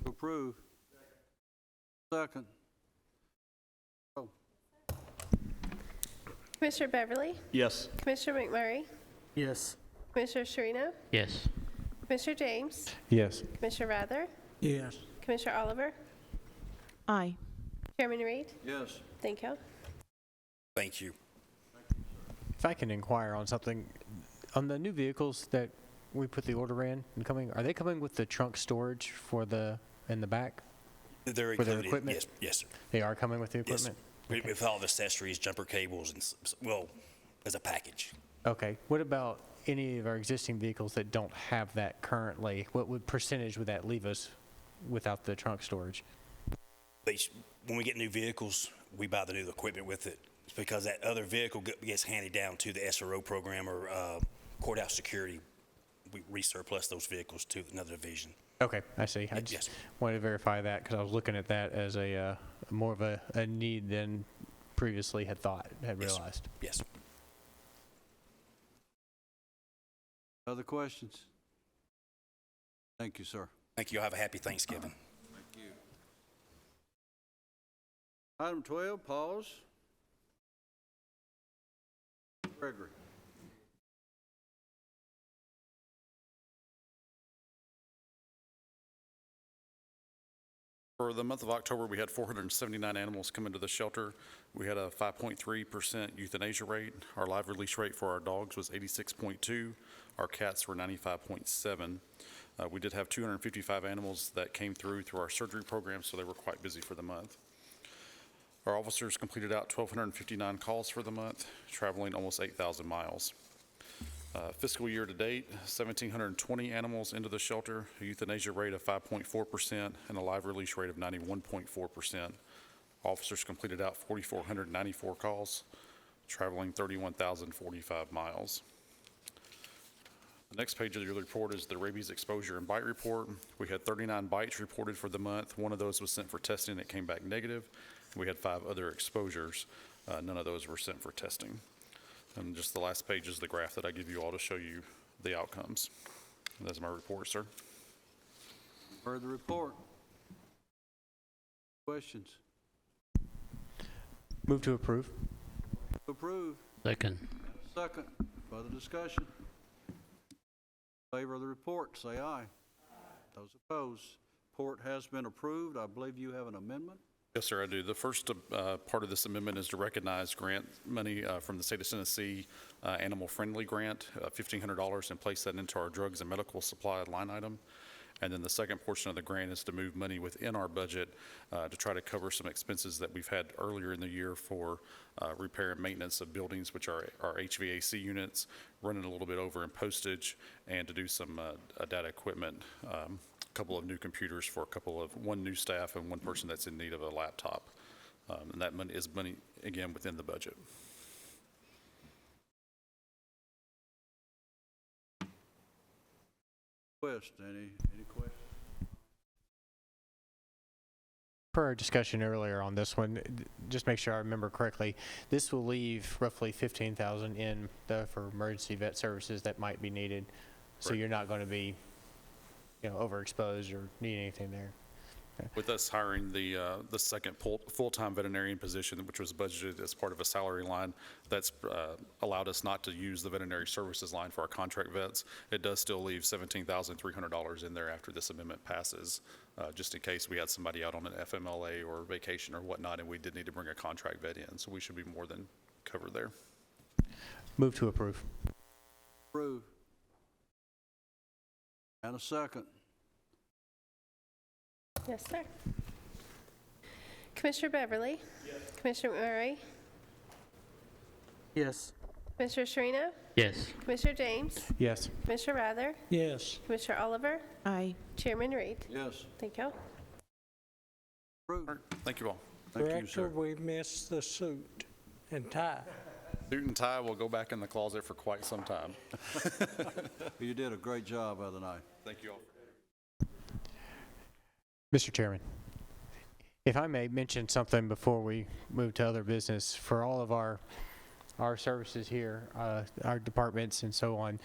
To approve. Second. Commissioner Beverly? Yes. Commissioner McMurray? Yes. Commissioner Sherino? Yes. Commissioner James? Yes. Commissioner Rather? Yes. Commissioner Oliver? Aye. Chairman Reed? Yes. Thank you. Thank you. If I can inquire on something, on the new vehicles that we put the order in and coming, are they coming with the trunk storage for in the back? They're For their included. equipment? Yes, yes, sir. They are coming with the Yes, equipment? with all the accessories, jumper cables, and well, as a package. Okay. What about any of our existing vehicles that don't have that currently? What percentage would that leave us without the trunk storage? When we get new vehicles, we buy the new equipment with it. It's because that other vehicle gets handed down to the SRO program or courthouse security. We resurplus those vehicles to another division. Okay, I see. I just wanted to verify that because I was looking at that as a more of a need than previously had realized. Yes. Other questions? Thank you, sir. Thank you. Have a happy Thanksgiving. Thank you. Item 12, PAWS. Gregory. For the month of October, we had 479 animals come into the shelter. We had a 5.3% euthanasia rate. Our live release rate for our dogs was 86.2. Our cats were 95.7. We did have 255 animals that came through our surgery program, so they were quite busy for the month. Our officers completed out 1,259 calls for the month, traveling almost 8,000 miles. Fiscal year to date, 1,720 animals into the shelter, a euthanasia rate of 5.4%, and a live release rate of 91.4%. Officers completed out 4,494 calls, traveling 31,045 miles. The next page of your report is the rabies exposure and bite report. We had 39 bites reported for the month. One of those was sent for testing. It came back negative. We had 5 other exposures. None of those were sent for testing. And just the last page is the graph that I give you all to show you the outcomes. That's my report, sir. Heard the report. Questions? Move to approve. Approve. Second. Second. Further discussion? In favor of the report, say aye. Those opposed? Report has been approved. I believe you have an amendment. Yes, sir, I do. The first part of this amendment is to recognize grant money from the state of Tennessee Animal Friendly Grant, $1,500, and place that into our drugs and medical supply line item. And then the second portion of the grant is to move money within our budget to try to cover some expenses that we've had earlier in the year for repair and maintenance of buildings, which are our HVAC units, running a little bit over in postage, and to do some data equipment. Couple of new computers for one new staff and one person that's in need of a laptop. And that money is money, again, within the budget. Any questions? Per our discussion earlier on this one, just make sure I remember correctly, this will leave roughly 15,000 in for emergency vet services that might be needed. So Correct. you're not going to be, overexposed or need anything there. With us hiring the second full-time veterinarian position, which was budgeted as part of a salary line, that's allowed us not to use the veterinary services line for our contract vets. It does still leave $17,300 in there after this amendment passes, just in case we had somebody out on an FMLA or vacation or whatnot, and we did need to bring a contract vet in. So we should be more than covered there. Move to approve. Approve. And a second. Yes, sir. Commissioner Beverly? Yes. Commissioner Murray? Yes. Commissioner Sherino? Yes. Commissioner James? Yes. Commissioner Rather? Yes. Commissioner Oliver? Aye. Chairman Reed? Yes. Thank you. Approve. All right, thank you all. Thank you, Director, sir. we missed the suit and tie. Suit and tie will go back in the closet for quite some time. You did a great job the other night. Thank you all. Mr. Chairman, if I may mention something before we move to other business, for all of our services here, our departments and so on,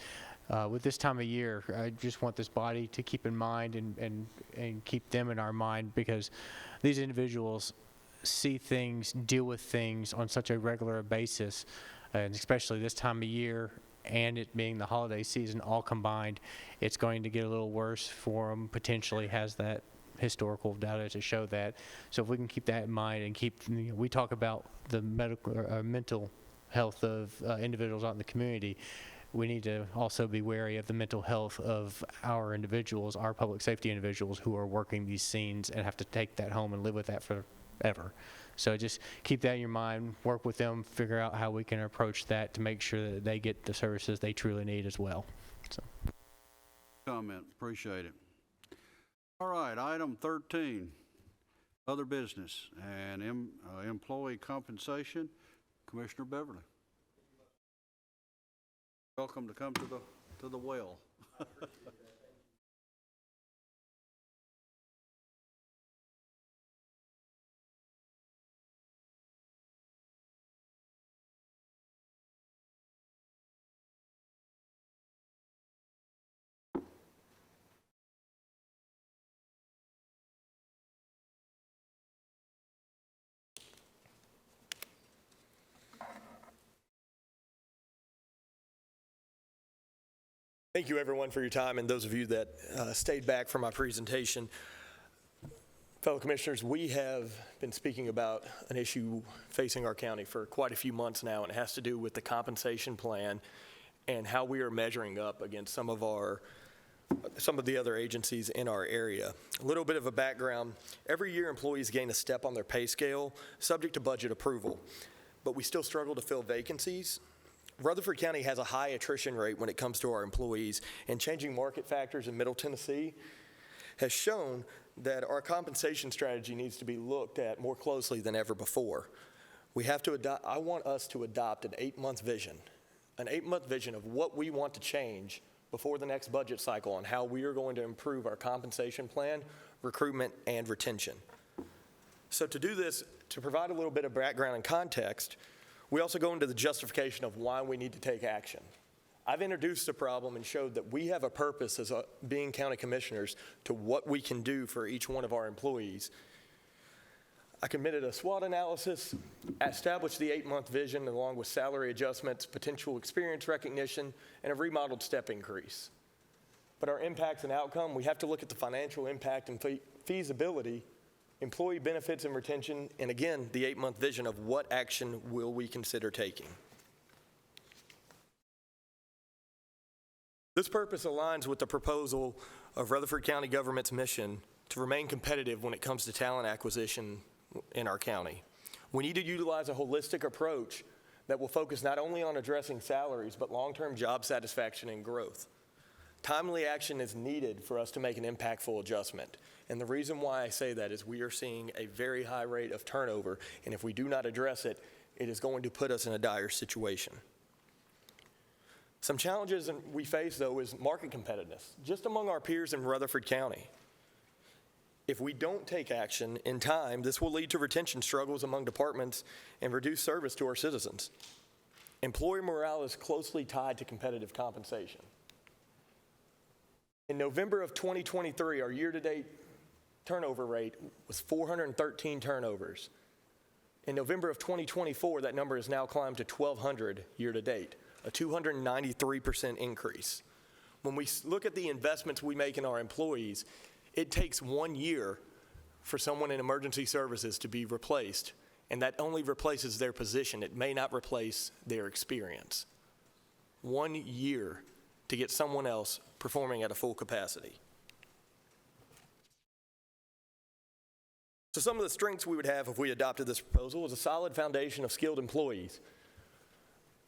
with this time of year, I just want this body to keep in mind and keep them in our mind, because these individuals see things, deal with things on such a regular basis, and especially this time of year, and it being the holiday season all combined, it's going to get a little worse for them, potentially has that historical data to show that. So if we can keep that in mind and keep, we talk about the medical or mental health of individuals out in the community, we need to also be wary of the mental health of our individuals, our public safety individuals who are working these scenes and have to take that home and live with that forever. So just keep that in your mind, work with them, figure out how we can approach that to make sure that they get the services they truly need as well. So. Comment, appreciate it. All right, item 13, other business and employee compensation. Commissioner Beverly. Welcome to come to the well. Thank you, everyone, for your time, and those of you that stayed back for my presentation. Fellow commissioners, we have been speaking about an issue facing our county for quite a few months now, and it has to do with the compensation plan and how we are measuring up against some of the other agencies in our area. A little bit of a background: every year employees gain a step on their pay scale, subject to budget approval, but we still struggle to fill vacancies. Rutherford County has a high attrition rate when it comes to our employees, and changing market factors in Middle Tennessee has shown that our compensation strategy needs to be looked at more closely than ever before. I want us to adopt an 8-month vision of what we want to change before the next budget cycle on how we are going to improve our compensation plan, recruitment, and retention. So to do this, to provide a little bit of background and context, we also go into the justification of why we need to take action. I've introduced the problem and showed that we have a purpose as being county commissioners to what we can do for each one of our employees. I committed a SWOT analysis, established the 8-month vision along with salary adjustments, potential experience recognition, and a remodeled step increase. But our impacts and outcome, we have to look at the financial impact and feasibility, employee benefits and retention, and again, the 8-month vision of what action will we consider taking. This purpose aligns with the proposal of Rutherford County government's mission to remain competitive when it comes to talent acquisition in our county. We need to utilize a holistic approach that will focus not only on addressing salaries, but long-term job satisfaction and growth. Timely action is needed for us to make an impactful adjustment. And the reason why I say that is we are seeing a very high rate of turnover, and if we do not address it, it is going to put us in a dire situation. Some challenges we face, though, is market competitiveness, just among our peers in Rutherford County. If we don't take action in time, this will lead to retention struggles among departments and reduce service to our citizens. Employee morale is closely tied to competitive compensation. In November of 2023, our year-to-date turnover rate was 413 turnovers. In November of 2024, that number has now climbed to 1,200 year-to-date, a 293% increase. When we look at the investments we make in our employees, it takes 1 year for someone in emergency services to be replaced, and that only replaces their position. It may not replace their experience. 1 year to get someone else performing at a full capacity. So some of the strengths we would have if we adopted this proposal is a solid foundation of skilled employees.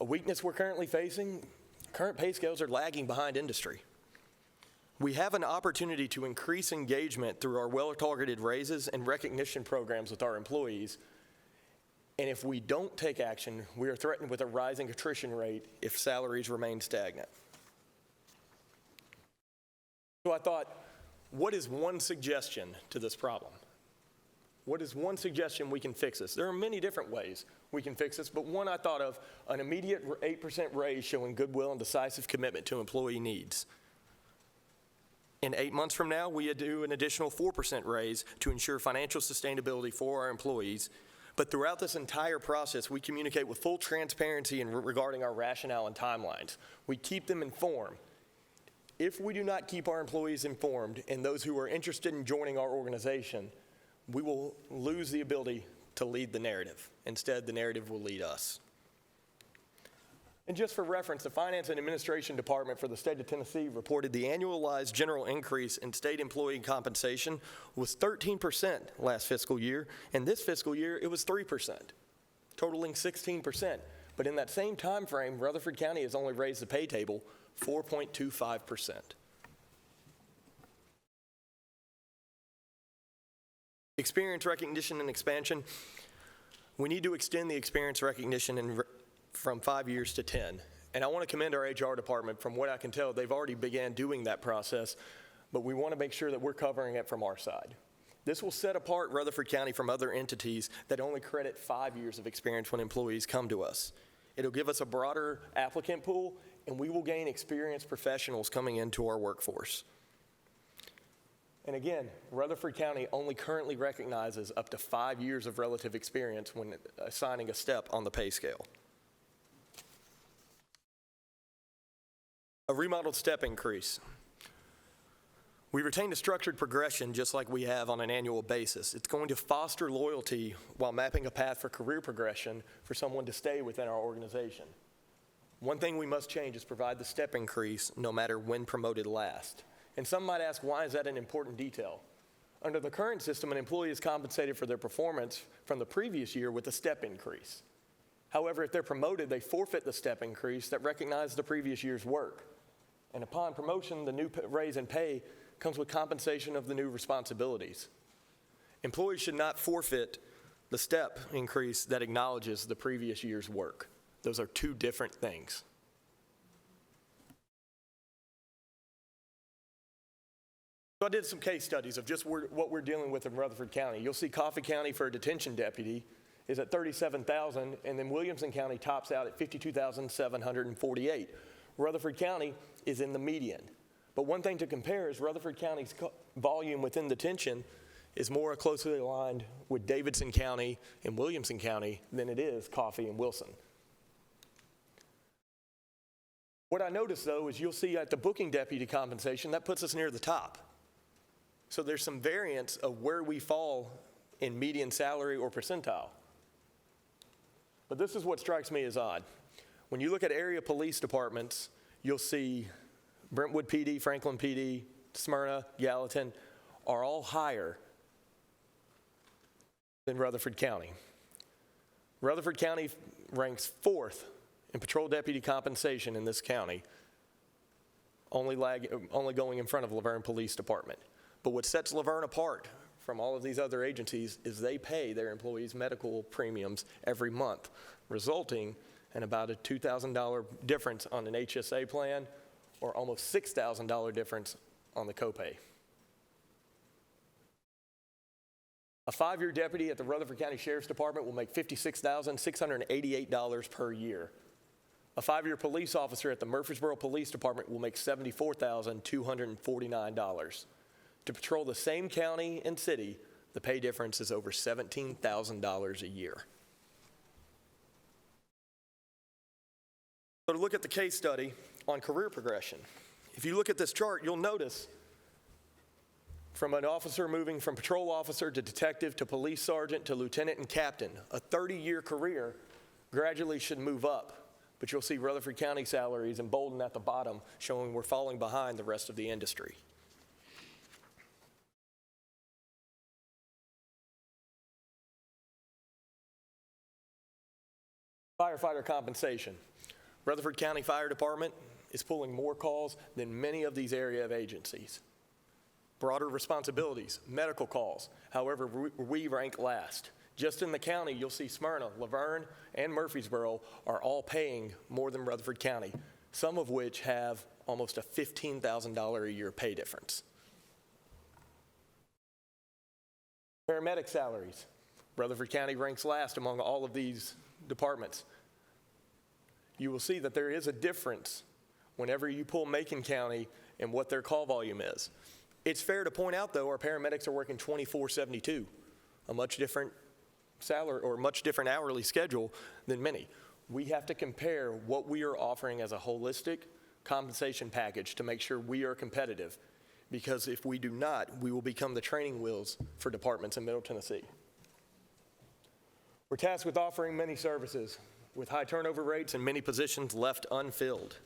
A weakness we're currently facing, current pay scales are lagging behind industry. We have an opportunity to increase engagement through our well-targeted raises and recognition programs with our employees. And if we don't take action, we are threatened with a rising attrition rate if salaries remain stagnant. So I thought, what is one suggestion to this problem? What is one suggestion we can fix this? There are many different ways we can fix this, but one I thought of, an immediate 8% raise showing goodwill and decisive commitment to employee needs. In 8 months from now, we do an additional 4% raise to ensure financial sustainability for our employees. But throughout this entire process, we communicate with full transparency regarding our rationale and timelines. We keep them informed. If we do not keep our employees informed and those who are interested in joining our organization, we will lose the ability to lead the narrative. Instead, the narrative will lead us. And just for reference, the Finance and Administration Department for the state of Tennessee reported the annualized general increase in state employee compensation was 13% last fiscal year, and this fiscal year it was 3%, totaling 16%. But in that same time frame, Rutherford County has only raised the pay table 4.25%. Experience recognition and expansion. We need to extend the experience recognition from 5 years to 10. And I want to commend our HR department. From what I can tell, they've already began doing that process, but we want to make sure that we're covering it from our side. This will set apart Rutherford County from other entities that only credit 5 years of experience when employees come to us. It'll give us a broader applicant pool, and we will gain experienced professionals coming into our workforce. And again, Rutherford County only currently recognizes up to 5 years of relative experience when assigning a step on the pay scale. A remodeled step increase. We retain a structured progression just like we have on an annual basis. It's going to foster loyalty while mapping a path for career progression for someone to stay within our organization. One thing we must change is provide the step increase no matter when promoted last. And some might ask, why is that an important detail? Under the current system, an employee is compensated for their performance from the previous year with a step increase. However, if they're promoted, they forfeit the step increase that recognizes the previous year's work. And upon promotion, the new raise in pay comes with compensation of the new responsibilities. Employees should not forfeit the step increase that acknowledges the previous year's work. Those are two different things. So I did some case studies of just what we're dealing with in Rutherford County. You'll see Coffee County for a detention deputy is at $37,000, and then Williamson County tops out at $52,748. Rutherford County is in the median. But one thing to compare is Rutherford County's volume within detention is more closely aligned with Davidson County and Williamson County than it is Coffee and Wilson. What I noticed, though, is you'll see at the booking deputy compensation, that puts us near the top. So there's some variance of where we fall in median salary or percentile. But this is what strikes me as odd. When you look at area police departments, you'll see Brentwood PD, Franklin PD, Smyrna, Gallatin are all higher than Rutherford County. Rutherford County ranks 4th in patrol deputy compensation in this county only going in front of Laverne Police Department. But what sets Laverne apart from all of these other agencies is they pay their employees medical premiums every month, resulting in about a $2,000 difference on an HSA plan or almost $6,000 difference on the copay. A 5-year deputy at the Rutherford County Sheriff's Department will make $56,688 per year. A 5-year police officer at the Murfreesboro Police Department will make $74,249. To patrol the same county and city, the pay difference is over $17,000 a year. So to look at the case study on career progression, if you look at this chart, you'll notice from an officer moving from patrol officer to detective to police sergeant to lieutenant and captain, a 30-year career gradually should move up. But you'll see Rutherford County salaries emboldened at the bottom, showing we're falling behind the rest of the industry. Firefighter compensation. Rutherford County Fire Department is pulling more calls than many of these area of agencies. Broader responsibilities, medical calls. However, we rank last. Just in the county, you'll see Smyrna, Laverne, and Murfreesboro are all paying more than Rutherford County, some of which have almost a $15,000 a year pay difference. Paramedic salaries. Rutherford County ranks last among all of these departments. You will see that there is a difference whenever you pull Macon County and what their call volume is. It's fair to point out, though, our paramedics are working 24/72, a much different salary or much different hourly schedule than many. We have to compare what we are offering as a holistic compensation package to make sure we are competitive, because if we do not, we will become the training wheels for departments in Middle Tennessee. We're tasked with offering many services with high turnover rates and many positions left unfilled.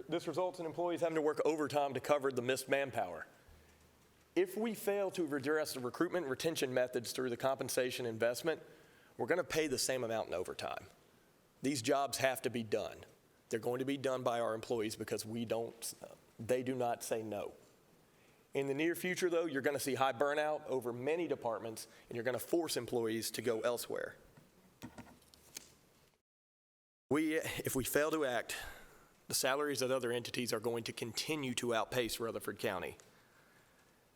This results in employees having to work overtime to cover the missed manpower. If we fail to address the recruitment and retention methods through the compensation investment, we're going to pay the same amount in overtime. These jobs have to be done. They're going to be done by our employees because they do not say no. In the near future, though, you're going to see high burnout over many departments, and you're going to force employees to go elsewhere. If we fail to act, the salaries at other entities are going to continue to outpace Rutherford County.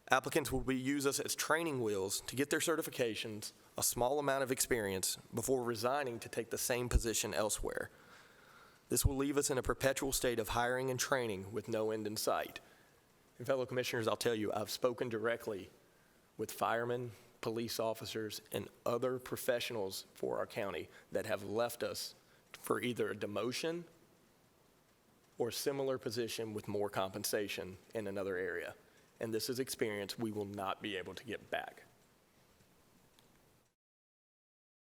Applicants will use us as training wheels to get their certifications, a small amount of experience, before resigning to take the same position elsewhere. This will leave us in a perpetual state of hiring and training with no end in sight. And fellow commissioners, I'll tell you, I've spoken directly with firemen, police officers, and other professionals for our county that have left us for either a demotion or a similar position with more compensation in another area. And this is experience we will not be able to get back.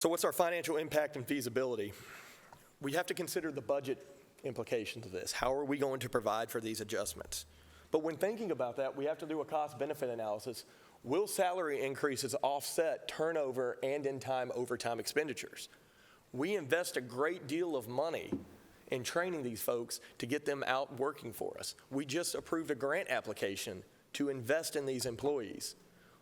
So what's our financial impact and feasibility? We have to consider the budget implications of this. How are we going to provide for these adjustments? But when thinking about that, we have to do a cost-benefit analysis. Will salary increases offset turnover and in-time overtime expenditures? We invest a great deal of money in training these folks to get them out working for us. We just approved a grant application to invest in these employees.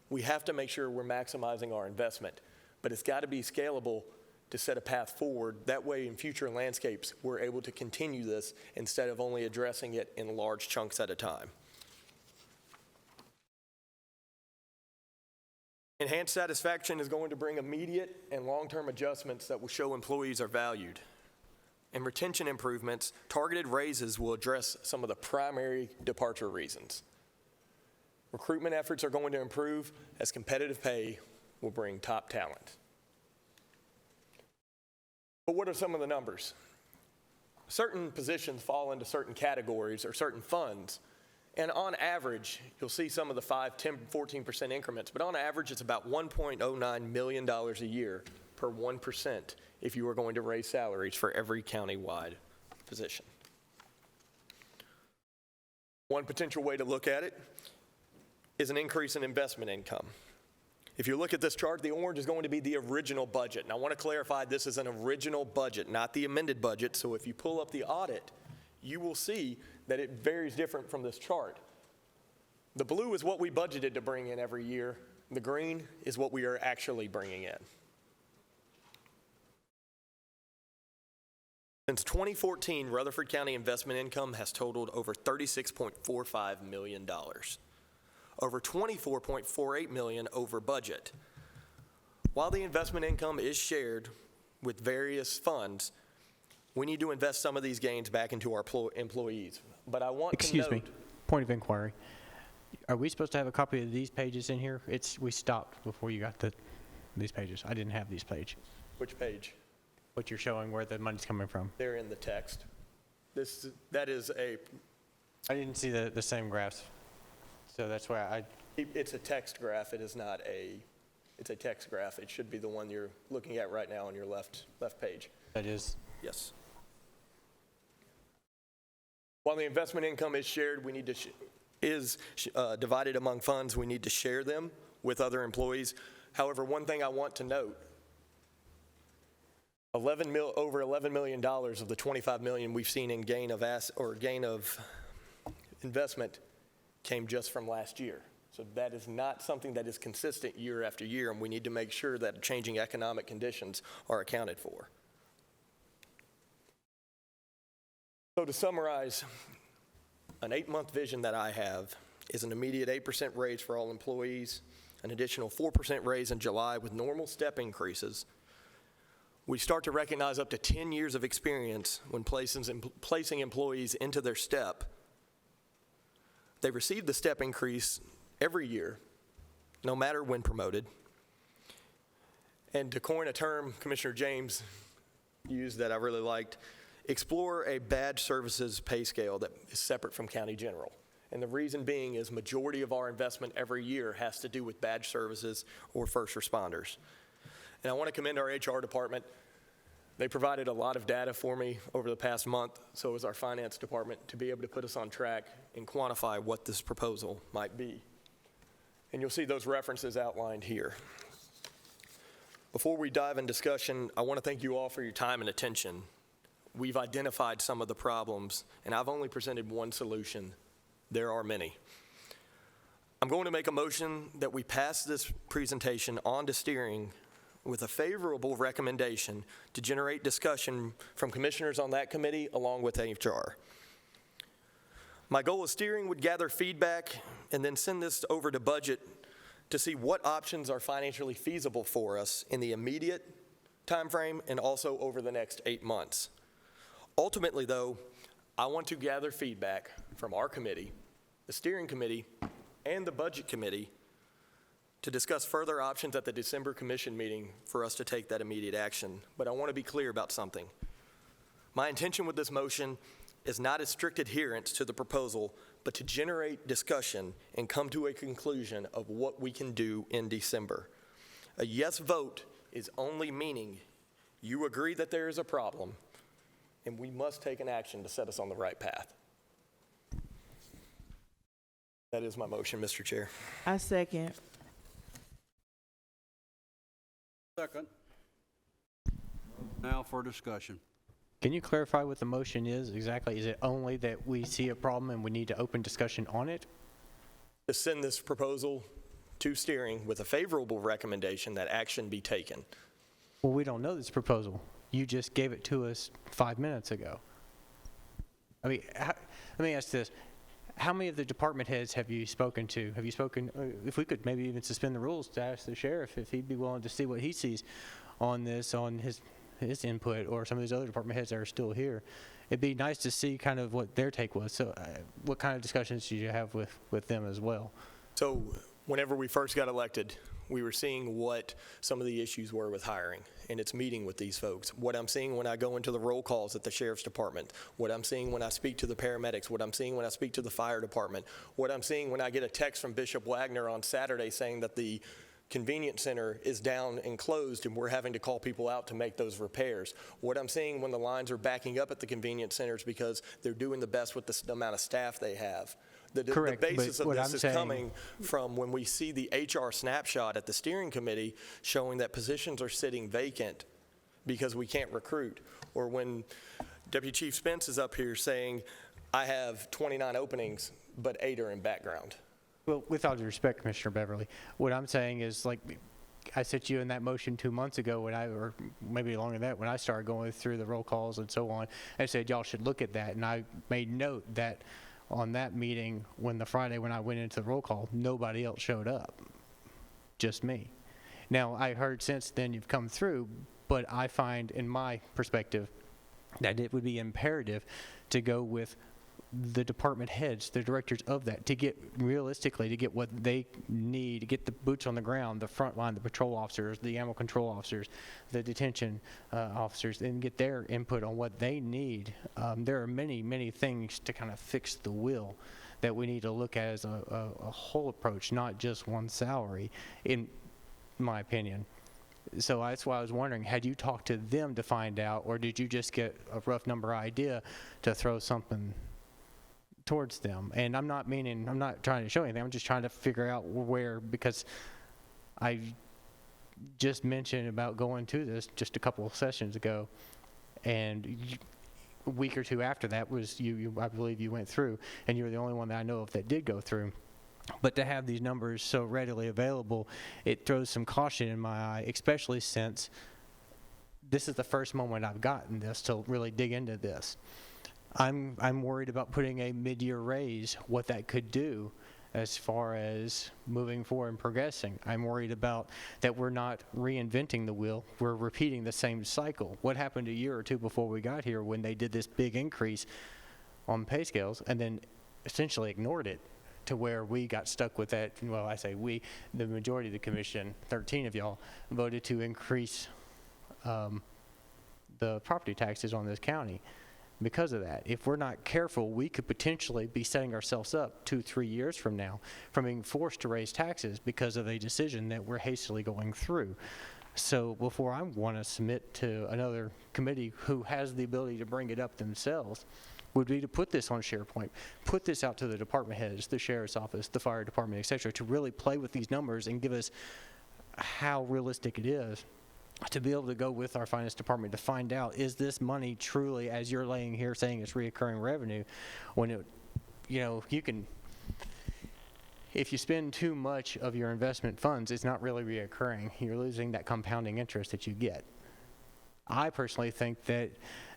We have to make sure we're maximizing our investment, but it's got to be scalable to set a path forward. That way, in future landscapes, we're able to continue this instead of only addressing it in large chunks at a time. Enhanced satisfaction is going to bring immediate and long-term adjustments that will show employees are valued. And retention improvements, targeted raises will address some of the primary departure reasons. Recruitment efforts are going to improve as competitive pay will bring top talent. But what are some of the numbers? Certain positions fall into certain categories or certain funds, and on average, you'll see some of the 5, 10, 14% increments, but on average, it's about $1.09 million a year per 1% if you are going to raise salaries for every county-wide position. One potential way to look at it is an increase in investment income. If you look at this chart, the orange is going to be the original budget. And I want to clarify, this is an original budget, not the amended budget. So if you pull up the audit, you will see that it varies different from this chart. The blue is what we budgeted to bring in every year. The green is what we are actually bringing in. Since 2014, Rutherford County investment income has totaled over $36.45 million, over $24.48 million over budget. While the investment income is shared with various funds, we need to invest some of these gains back into our employees. But I want to note— Excuse me, point of inquiry. Are we supposed to have a copy of these pages in here? We stopped before you got these pages. I didn't have these pages. Which page? What you're showing where the money's coming from. They're in the text. That is a— I didn't see the same graphs, so that's why It's a text graph. It is not it's a text graph. It should be the one you're looking at right now on your left page. That is? Yes. While the investment income is shared, we need to divided among funds, we need to share them with other employees. However, one thing I want to note, over $11 million of the $25 million we've seen in gain of investment came just from last year. So that is not something that is consistent year after year, and we need to make sure that changing economic conditions are accounted for. So to summarize, an 8-month vision that I have is an immediate 8% raise for all employees, an additional 4% raise in July with normal step increases. We start to recognize up to 10 years of experience when placing employees into their step. They receive the step increase every year, no matter when promoted. And to coin a term Commissioner James used that I really liked, explore a badge services pay scale that is separate from county general. And the reason being is majority of our investment every year has to do with badge services or first responders. And I want to commend our HR department. They provided a lot of data for me over the past month, so has our finance department, to be able to put us on track and quantify what this proposal might be. And you'll see those references outlined here. Before we dive in discussion, I want to thank you all for your time and attention. We've identified some of the problems, and I've only presented one solution. There are many. I'm going to make a motion that we pass this presentation on to steering with a favorable recommendation to generate discussion from commissioners on that committee along with HR. My goal is steering would gather feedback and then send this over to budget to see what options are financially feasible for us in the immediate time frame and also over the next 8 months. Ultimately, though, I want to gather feedback from our committee, the steering committee, and the budget committee to discuss further options at the December commission meeting for us to take that immediate action. But I want to be clear about something. My intention with this motion is not a strict adherence to the proposal, but to generate discussion and come to a conclusion of what we can do in December. A yes vote is only meaning you agree that there is a problem and we must take an action to set us on the right path. That is my motion, Mr. Chair. I second. Second. Now for discussion. Can you clarify what the motion is exactly? Is it only that we see a problem and we need to open discussion on it? To send this proposal to steering with a favorable recommendation that action be taken. Well, we don't know this proposal. You just gave it to us 5 minutes ago. I mean, let me ask this. How many of the department heads have you spoken to? Have you spoken, if we could maybe even suspend the rules to ask the sheriff if he'd be willing to see what he sees on this, on his input, or some of these other department heads that are still here. It'd be nice to see kind of what their take was. So what kind of discussions did you have with them as well? So whenever we first got elected, we were seeing what some of the issues were with hiring, and it's meeting with these folks. What I'm seeing when I go into the roll calls at the sheriff's department, what I'm seeing when I speak to the paramedics, what I'm seeing when I speak to the fire department, what I'm seeing when I get a text from Bishop Wagner on Saturday saying that the convenience center is down and closed and we're having to call people out to make those repairs. What I'm seeing when the lines are backing up at the convenience centers because they're doing the best with the amount of staff they have. Correct, the basis but of this is coming from when we see the HR snapshot at the steering committee showing that positions are sitting vacant because we can't recruit, or when Deputy Chief Spence is up here saying, I have 29 openings, but 8 are in background. Well, with all due respect, Commissioner Beverly, what I'm saying is, like, I sent you in that motion 2 months ago or maybe longer than that, when I started going through the roll calls and so on, I said y'all should look at that. And I made note that on that meeting, when I went into the roll call, nobody else showed up, just me. Now, I heard since then you've come through, but I find, in my perspective, that it would be imperative to go with the department heads, the directors of that, to get what they need, to get the boots on the ground, the front line, the patrol officers, the animal control officers, the detention officers, and get their input on what they need. There are many, many things to kind of fix the wheel that we need to look at as a whole approach, not just one salary, in my opinion. So that's why I was wondering, had you talked to them to find out, or did you just get a rough number idea to throw something towards them? And I'm not trying to show anything, I'm just trying to figure out where, because I just mentioned about going to this just a couple of sessions ago, and a week or two after that was I believe you went through, and you were the only one that I know of that did go through. But to have these numbers so readily available, it throws some caution in my eye, especially since this is the first moment I've gotten this to really dig into this. I'm worried about putting a mid-year raise, what that could do as far as moving forward and progressing. I'm worried about that we're not reinventing the wheel, we're repeating the same cycle. What happened a year or two before we got here when they did this big increase on pay scales and then essentially ignored it, to where we got stuck with that? Well, I say we, the majority of the commission, 13 of y'all, voted to increase the property taxes on this county. Because of that, if we're not careful, we could potentially be setting ourselves up 2-3 years from now from being forced to raise taxes because of a decision that we're hastily going through. So before I want to submit to another committee who has the ability to bring it up themselves, would be to put this on SharePoint, put this out to the department heads, the sheriff's office, the fire department, et cetera, to really play with these numbers and give us how realistic it is to be able to go with our finance department to find out, is this money truly, as you're laying here saying it's reoccurring revenue, when it, you can, if you spend too much of your investment funds, it's not really reoccurring. You're losing that compounding interest that you get. I personally think that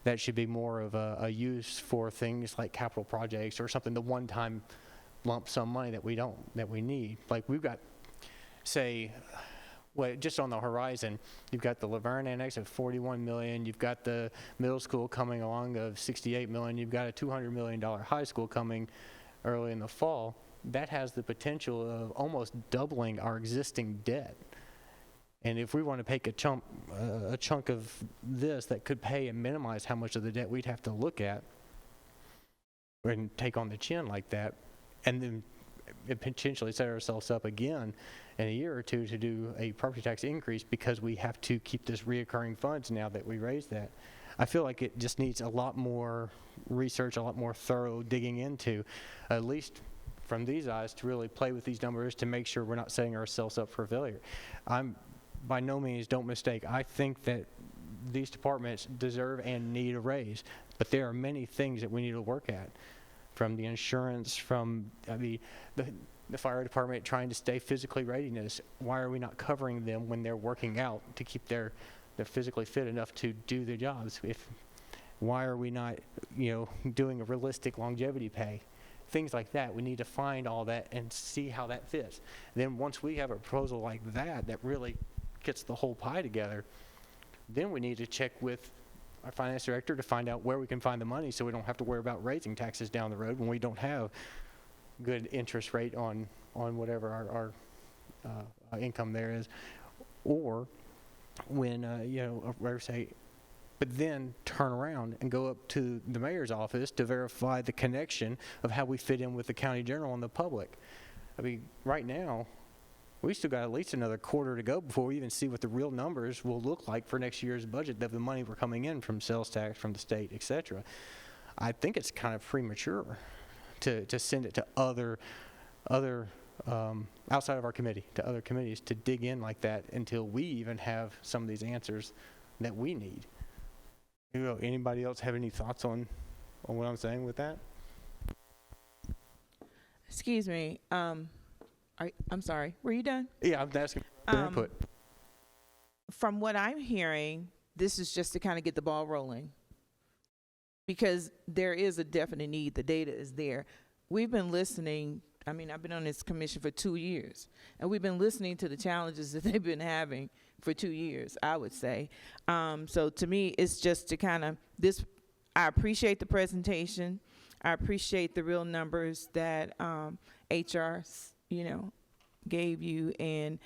that should be more of a use for things like capital projects or something, the one-time lump sum money that we need. Like we've got, say, just on the horizon, you've got the Laverne Annex of $41 million, you've got the middle school coming along of $68 million, you've got a $200 million high school coming early in the fall. That has the potential of almost doubling our existing debt. And if we want to take a chunk of this that could pay and minimize how much of the debt we'd have to look at and take on the chin like that, and then potentially set ourselves up again in a year or two to do a property tax increase because we have to keep this reoccurring funds now that we raised that. I feel like it just needs a lot more research, a lot more thorough digging into, at least from these eyes, to really play with these numbers to make sure we're not setting ourselves up for failure. By no means, don't mistake, I think that these departments deserve and need a raise, but there are many things that we need to work at, from the insurance, from the fire department trying to stay physically readiness. Why are we not covering them when they're working out to keep they're physically fit enough to do their jobs? Why are we not, doing a realistic longevity pay? Things like that. We need to find all that and see how that fits. Then once we have a proposal like that really gets the whole pie together, then we need to check with our finance director to find out where we can find the money so we don't have to worry about raising taxes down the road when we don't have good interest rate on whatever our income there is. Or when, but then turn around and go up to the mayor's office to verify the connection of how we fit in with the county general and the public. Right now, we still got at least another quarter to go before we even see what the real numbers will look like for next year's budget of the money we're coming in from sales tax, from the state, et cetera. I think it's kind of premature to send it to other outside of our committee, to other committees to dig in like that until we even have some of these answers that we need. Anybody else have any thoughts on what I'm saying with that? Excuse me, I'm sorry, were you done? Yeah, I'm asking for input. From what I'm hearing, this is just to kind of get the ball rolling, because there is a definite need. The data is there. We've been listening. I mean, I've been on this commission for 2 years, and we've been listening to the challenges that they've been having for 2 years, I would say. So to me, it's just to kind of this. I appreciate the presentation. I appreciate the real numbers that HR, gave you. And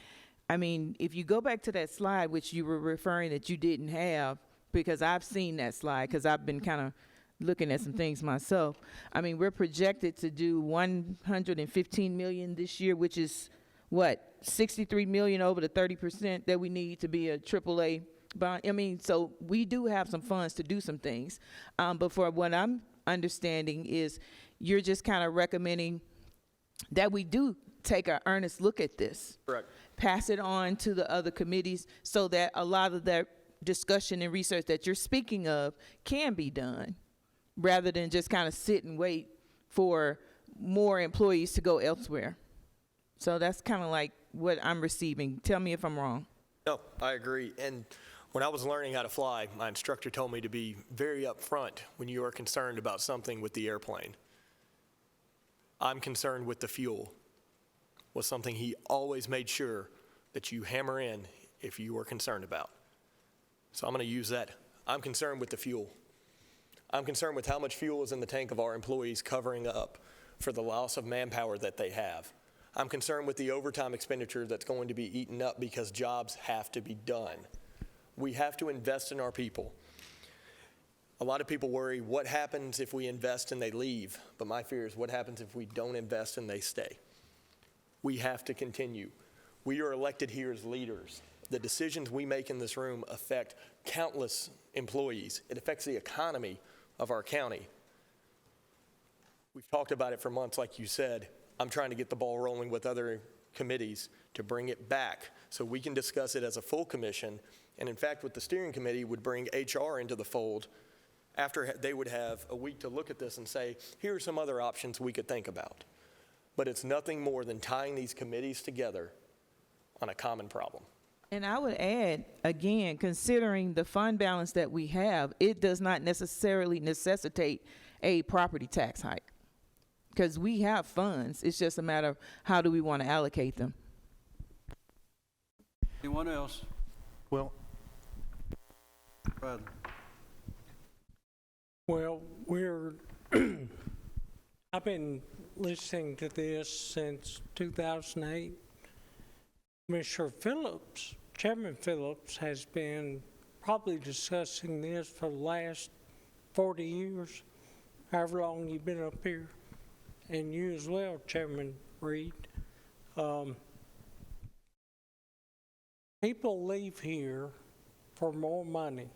I mean, if you go back to that slide, which you were referring that you didn't have, because I've seen that slide, because I've been kind of looking at some things myself. I mean, we're projected to do 115 million this year, which is what, 63 million over the 30% that we need to be a AAA bond. I mean, so we do have some funds to do some things. But for what I'm understanding is you're just kind of recommending that we do take an earnest look at this. Correct. Pass it on to the other committees so that a lot of that discussion and research that you're speaking of can be done, rather than just kind of sit and wait for more employees to go elsewhere. So that's kind of like what I'm receiving. Tell me if I'm wrong. No, I agree. And when I was learning how to fly, my instructor told me to be very upfront when you are concerned about something with the airplane. I'm concerned with the fuel, was something he always made sure that you hammer in if you were concerned about. So I'm going to use that. I'm concerned with the fuel. I'm concerned with how much fuel is in the tank of our employees covering up for the loss of manpower that they have. I'm concerned with the overtime expenditure that's going to be eaten up because jobs have to be done. We have to invest in our people. A lot of people worry, what happens if we invest and they leave? But my fear is, what happens if we don't invest and they stay? We have to continue. We are elected here as leaders. The decisions we make in this room affect countless employees. It affects the economy of our county. We've talked about it for months, like you said. I'm trying to get the ball rolling with other committees to bring it back so we can discuss it as a full commission. And in fact, with the steering committee, would bring HR into the fold after they would have a week to look at this and say, here are some other options we could think about. But it's nothing more than tying these committees together on a common problem. And I would add, again, considering the fund balance that we have, it does not necessarily necessitate a property tax hike, because we have funds. It's just a matter of how do we want to allocate them. Anyone else? Well, Brad. Well, I've been listening to this since 2008. Commissioner Phillips, Chairman Phillips, has been probably discussing this for the last 40 years, however long you've been up here, and you as well, Chairman Reed. People leave here for more money,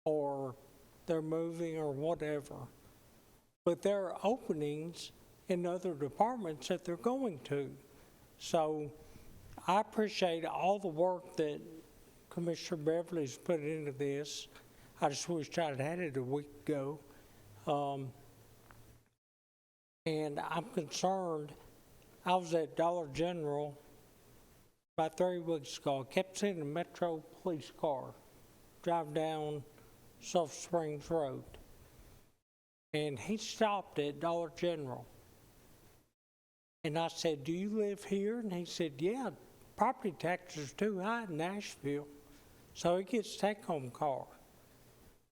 or they're moving or whatever, but there are openings in other departments that they're going to. So I appreciate all the work that Commissioner Beverly's put into this. I just wish I'd had it a week ago. And I'm concerned. I was at Dollar General about 3 weeks ago. I kept seeing a Metro police car drive down Sulphur Springs Road. And he stopped at Dollar General. And I said, do you live here? And he said, yeah, property taxes are too high in Nashville. So he gets a take-home car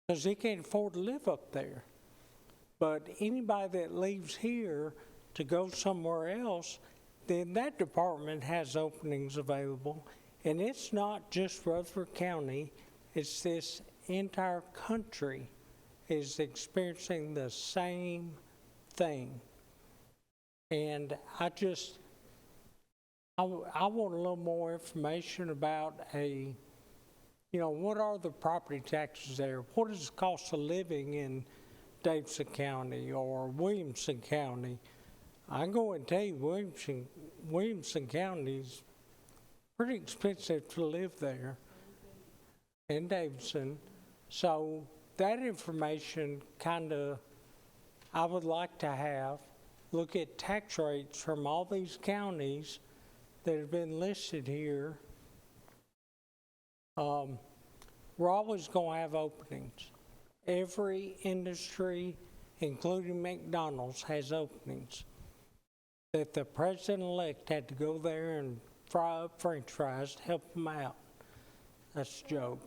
because he can't afford to live up there. But anybody that leaves here to go somewhere else, then that department has openings available. And it's not just Rutherford County, it's this entire country is experiencing the same thing. And I want a little more information about what are the property taxes there? What is the cost of living in Davidson County or Williamson County? I go and tell you, Williamson County is pretty expensive to live there, and Davidson. So that information I would like to have, look at tax rates from all these counties that have been listed here. We're always going to have openings. Every industry, including McDonald's, has openings. That the president-elect had to go there and fry up French fries to help them out. That's a joke.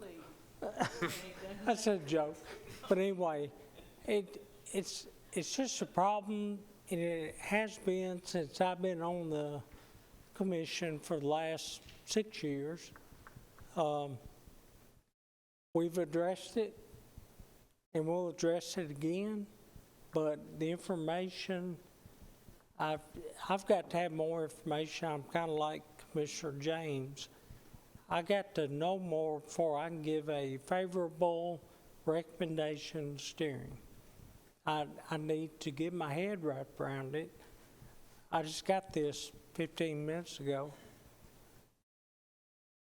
That's a joke. But anyway, it's just a problem, and it has been since I've been on the commission for the last 6 years. We've addressed it, and we'll address it again, but the information, I've got to have more information. I'm kind of like Commissioner James. I got to know more before I can give a favorable recommendation steering. I need to get my head wrapped around it. I just got this 15 minutes ago.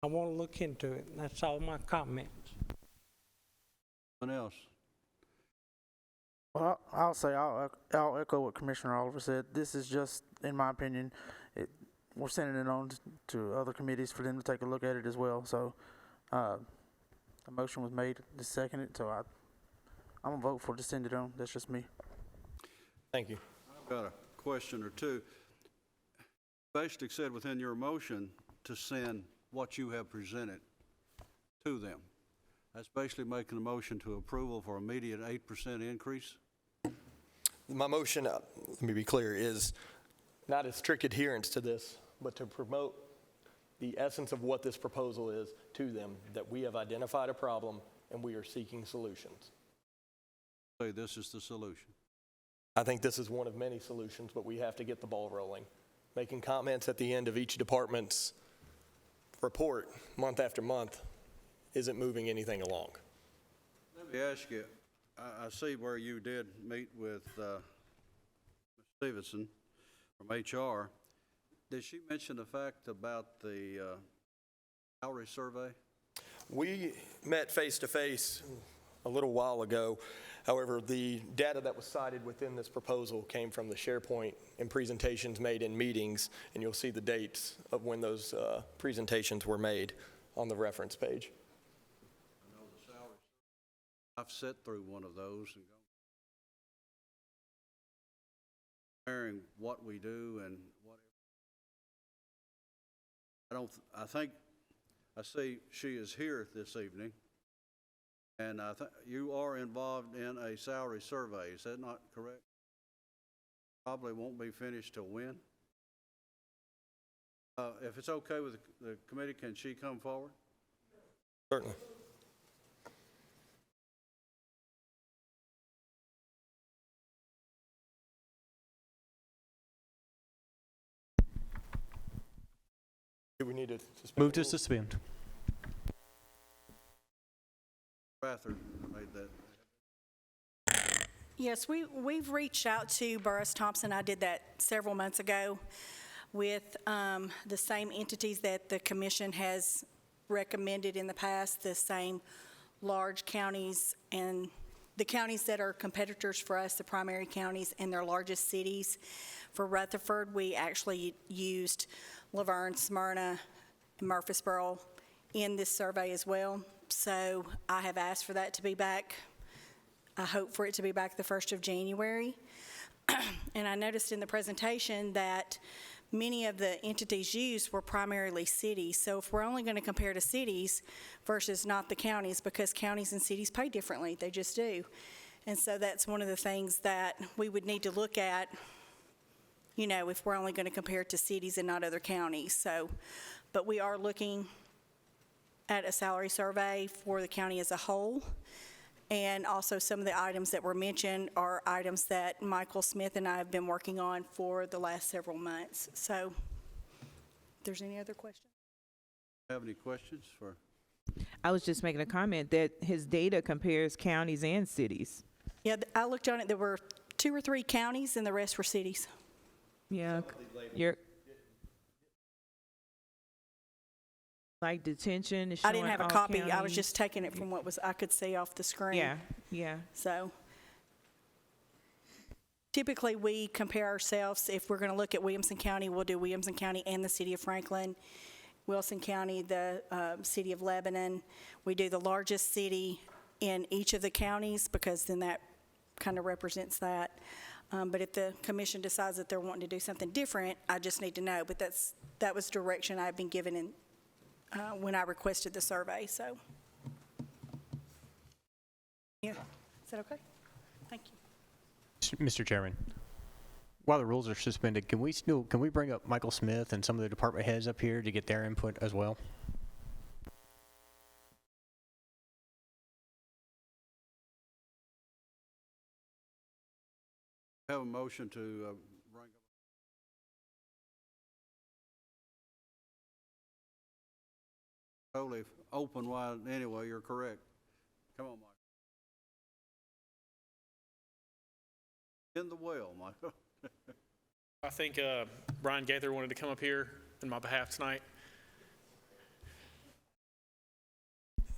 I want to look into it, and that's all my comments. Anyone else? Well, I'll echo what Commissioner Oliver said. This is just, in my opinion, we're sending it on to other committees for them to take a look at it as well. So, a motion was made, to second it. So I'm gonna vote for to send it on. That's just me. Thank you. I've got a question or two. Basically said within your motion to send what you have presented to them. That's basically making a motion to approval for immediate 8% increase? My motion, let me be clear, is not a strict adherence to this, but to promote the essence of what this proposal is to them, that we have identified a problem and we are seeking solutions. Say this is the solution. I think this is one of many solutions, but we have to get the ball rolling. Making comments at the end of each department's report, month after month, isn't moving anything along. Let me ask you, I see where you did meet with Ms. Stevenson from HR. Did she mention the fact about the salary survey? We met face-to-face a little while ago. However, the data that was cited within this proposal came from the SharePoint and presentations made in meetings, and you'll see the dates of when those presentations were made on the reference page. I know the salary. I've sat through one of those and comparing what we do and whatever. I see she is here this evening. And I think you are involved in a salary survey. Is that not correct? Probably won't be finished till when? If it's okay with the committee, can she come forward? Certainly. Do we need to suspend? Move to suspend. Rather made that. Yes, we've reached out to Burris Thompson. I did that several months ago with the same entities that the commission has recommended in the past, the same large counties and the counties that are competitors for us, the primary counties and their largest cities. For Rutherford, we actually used Laverne, Smyrna, and Murfreesboro in this survey as well. So I have asked for that to be back. I hope for it to be back the 1st of January. And I noticed in the presentation that many of the entities used were primarily cities. So if we're only going to compare to cities versus not the counties, because counties and cities pay differently, they just do. And so that's one of the things that we would need to look at, you know, if we're only going to compare to cities and not other counties. So, but we are looking at a salary survey for the county as a whole. And also some of the items that were mentioned are items that Michael Smith and I have been working on for the last several months. So if there's any other questions? Have any questions for? I was just making a comment that his data compares counties and cities. Yeah, I looked on it. There were 2 or 3 counties and the rest were cities. Yeah, Like detention is I showing didn't have a all copy. I was counties. just taking it from what was, I could see off the screen. Yeah, yeah. So typically, we compare ourselves. If we're going to look at Williamson County, we'll do Williamson County and the city of Franklin. Wilson County, the city of Lebanon. We do the largest city in each of the counties because then that kind of represents that. But if the commission decides that they're wanting to do something different, I just need to know. But that was direction I've been given in, when I requested the survey, so. Yeah, is that okay? Thank you. Mr. Chairman, while the rules are suspended, can we bring up Michael Smith and some of the department heads up here to get their input as well? Have a motion to bring up. Totally open wide anyway, you're correct. Come on, Michael. In the well, Michael. I think Brian Gaither wanted to come up here on my behalf tonight.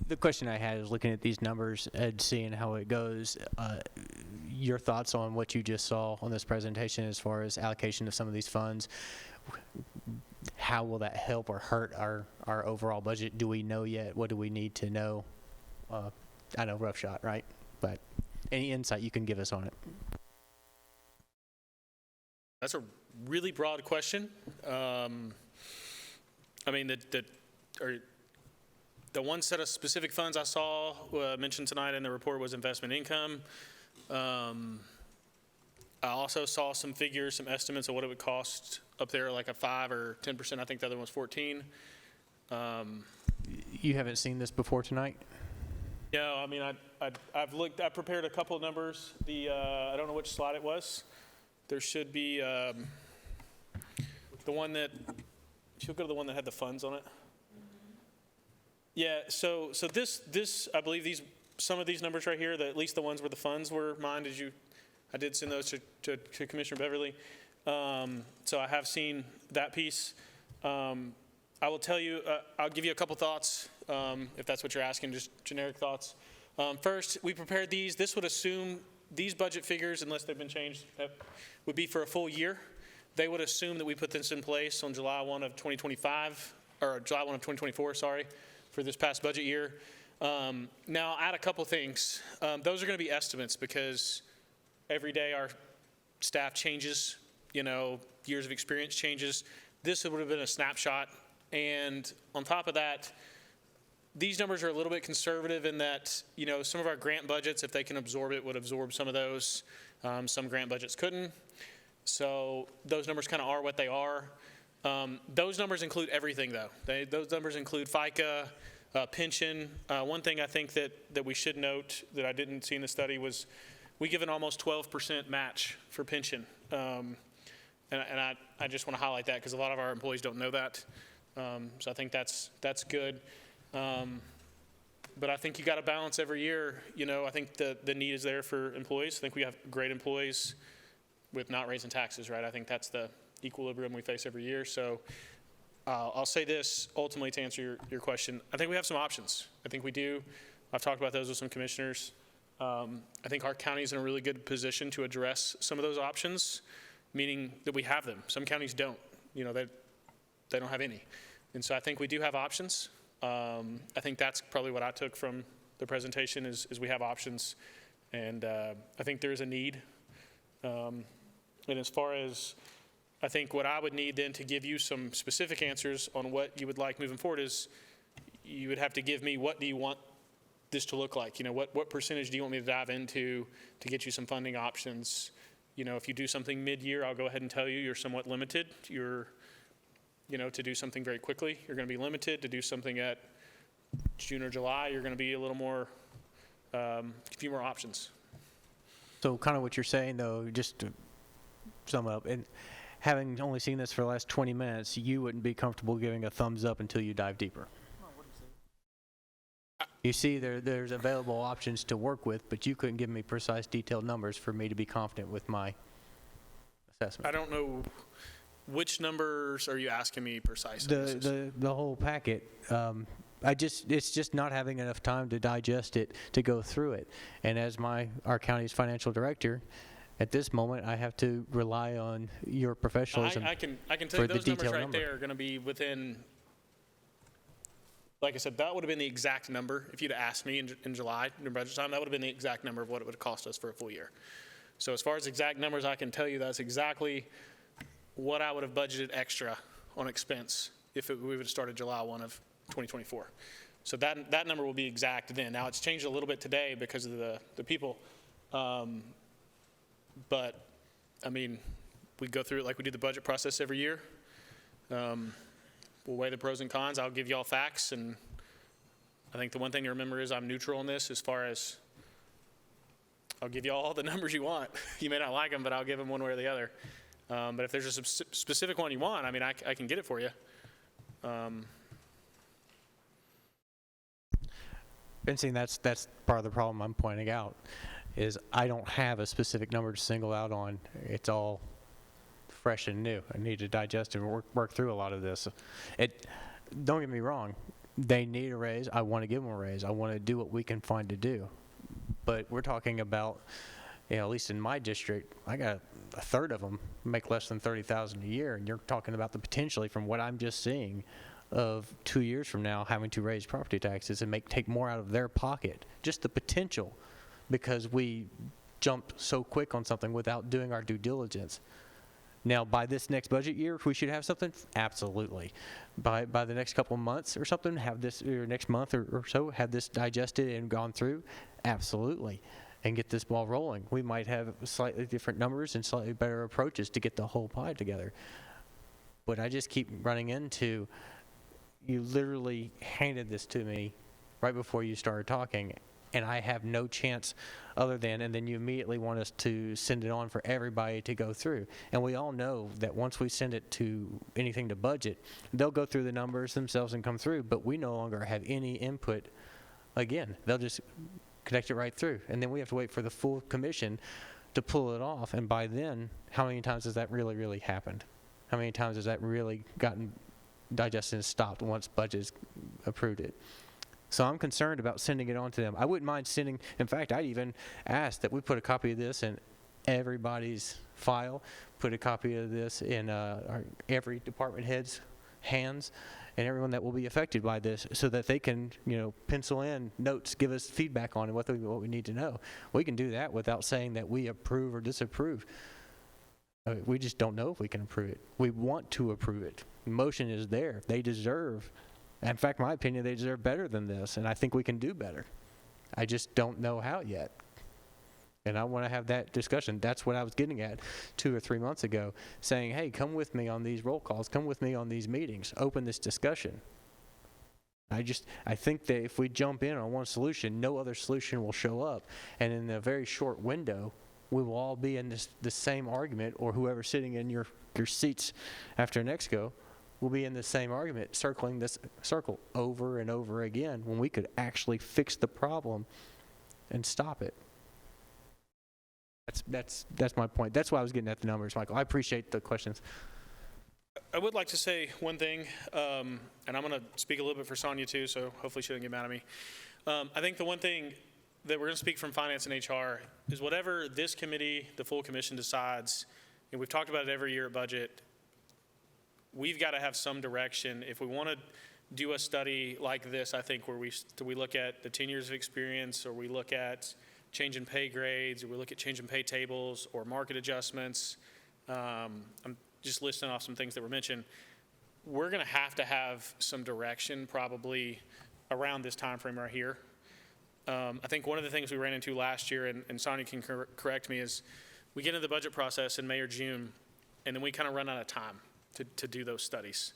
The question I had is looking at these numbers and seeing how it goes. Your thoughts on what you just saw on this presentation as far as allocation of some of these funds. How will that help or hurt our overall budget? Do we know yet? What do we need to know? I know rough shot, right? But any insight you can give us on it? That's a really broad question. I mean, the one set of specific funds I saw mentioned tonight in the report was investment income. I also saw some figures, some estimates of what it would cost up there, like a 5 or 10%. I think the other one was 14. You haven't seen this before tonight? No, I mean, I've prepared a couple of numbers. I don't know which slide it was. There should be the one that, you'll go to the one that had the funds on it. Yeah, so this I believe some of these numbers right here, at least the ones where the funds were mined, I did send those to Commissioner Beverly. So I have seen that piece. I will tell you, I'll give you a couple thoughts, if that's what you're asking, just generic thoughts. First, we prepared these. This would assume these budget figures, unless they've been changed, would be for a full year. They would assume that we put this in place on July 1 of 2025, or July 1 of 2024, sorry, for this past budget year. Now, I'll add a couple things. Those are going to be estimates because every day our staff changes, years of experience changes. This would have been a snapshot. And on top of that, these numbers are a little bit conservative in that, some of our grant budgets, if they can absorb it, would absorb some of those. Some grant budgets couldn't. So those numbers kind of are what they are. Those numbers include everything, though. Those numbers include FICA, pension. One thing I think that we should note that I didn't see in the study was we give an almost 12% match for pension. And I just want to highlight that because a lot of our employees don't know that. So I think that's good. But I think you got to balance every year. I think the need is there for employees. I think we have great employees with not raising taxes, right? I think that's the equilibrium we face every year. So I'll say this ultimately to answer your question. I think we have some options. I think we do. I've talked about those with some commissioners. I think our county's in a really good position to address some of those options, meaning that we have them. Some counties don't. They don't have any. And so I think we do have options. I think that's probably what I took from the presentation is we have options. And I think there is a need. And as far as I think what I would need then to give you some specific answers on what you would like moving forward is you would have to give me what do you want this to look like? What percentage do you want me to dive into to get you some funding options? If you do something mid-year, I'll go ahead and tell you you're somewhat limited. To do something very quickly, you're going to be limited. To do something at June or July, you're going to be a little more, a few more options. So kind of what you're saying, though, just to sum up, and having only seen this for the last 20 minutes, you wouldn't be comfortable giving a thumbs up until you dive deeper. You see there's available options to work with, but you couldn't give me precise, detailed numbers for me to be confident with my assessment. I don't know Which numbers are you asking me precisely? The whole packet. It's just not having enough time to digest it, to go through it. And as our county's financial director, at this moment, I have to rely on your professionalism. I can tell you those numbers right there are going to be within, like I said, that would have been the exact number. If you'd asked me in July, during budget time, that would have been the exact number of what it would have cost us for a full year. So as far as exact numbers, I can tell you that's exactly what I would have budgeted extra on expense if we would have started July 1 of 2024. So that number will be exact then. Now, it's changed a little bit today because of the people. But, I mean, we go through it like we do the budget process every year. We'll weigh the pros and cons. I'll give you all facts. And I think the one thing to remember is I'm neutral on this as far as I'll give you all the numbers you want. You may not like them, but I'll give them one way or the other. But if there's a specific one you want, I mean, I can get it for you. Vincent, that's part of the problem I'm pointing out, is I don't have a specific number to single out on. It's all fresh and new. I need to digest and work through a lot of this. Don't get me wrong. They need a raise. I want to give them a raise. I want to do what we can find to do. But we're talking about, at least in my district, I got a third of them make less than $30,000 a year, and you're talking about the potentially, from what I'm just seeing, of 2 years from now having to raise property taxes and take more out of their pocket. Just the potential, because we jump so quick on something without doing our due diligence. Now, by this next budget year, we should have something? Absolutely. By the next couple of months or something, have this, or next month or so, have this digested and gone through? Absolutely. And get this ball rolling. We might have slightly different numbers and slightly better approaches to get the whole pie together. But I just keep running into, you literally handed this to me right before you started talking, and I have no chance other than, and then you immediately want us to send it on for everybody to go through. And we all know that once we send it to anything to budget, they'll go through the numbers themselves and come through, but we no longer have any input. Again, they'll just connect it right through. And then we have to wait for the full commission to pull it off. And by then, how many times has that really happened? How many times has that really gotten digested and stopped once budget's approved it? So I'm concerned about sending it on to them. I wouldn't mind sending, in fact, I'd even ask that we put a copy of this in everybody's file, put a copy of this in every department head's hands, and everyone that will be affected by this, so that they can, pencil in notes, give us feedback on what we need to know. We can do that without saying that we approve or disapprove. We just don't know if we can approve it. We want to approve it. The motion is there. They deserve, in fact, my opinion, they deserve better than this, and I think we can do better. I just don't know how yet. And I want to have that discussion. That's what I was getting at 2 or 3 months ago, saying, hey, come with me on these roll calls, come with me on these meetings, open this discussion. I think that if we jump in on one solution, no other solution will show up. And in a very short window, we will all be in the same argument, or whoever's sitting in your seats after next go will be in the same argument, circling this circle over and over again, when we could actually fix the problem and stop it. That's my point. That's why I was getting at the numbers, Michael. I appreciate the questions. I would like to say one thing, and I'm going to speak a little bit for Sonia too, so hopefully she doesn't get mad at me. I think the one thing that we're going to speak from Finance and HR is whatever this committee, the full commission decides, and we've talked about it every year at budget, we've got to have some direction. If we want to do a study like this, I think, where we look at the 10 years of experience, or we look at change in pay grades, or we look at change in pay tables, or market adjustments. I'm just listing off some things that were mentioned. We're going to have some direction probably around this time frame right here. I think one of the things we ran into last year, and Sonia can correct me, is we get into the budget process in May or June, and then we kind of run out of time to do those studies.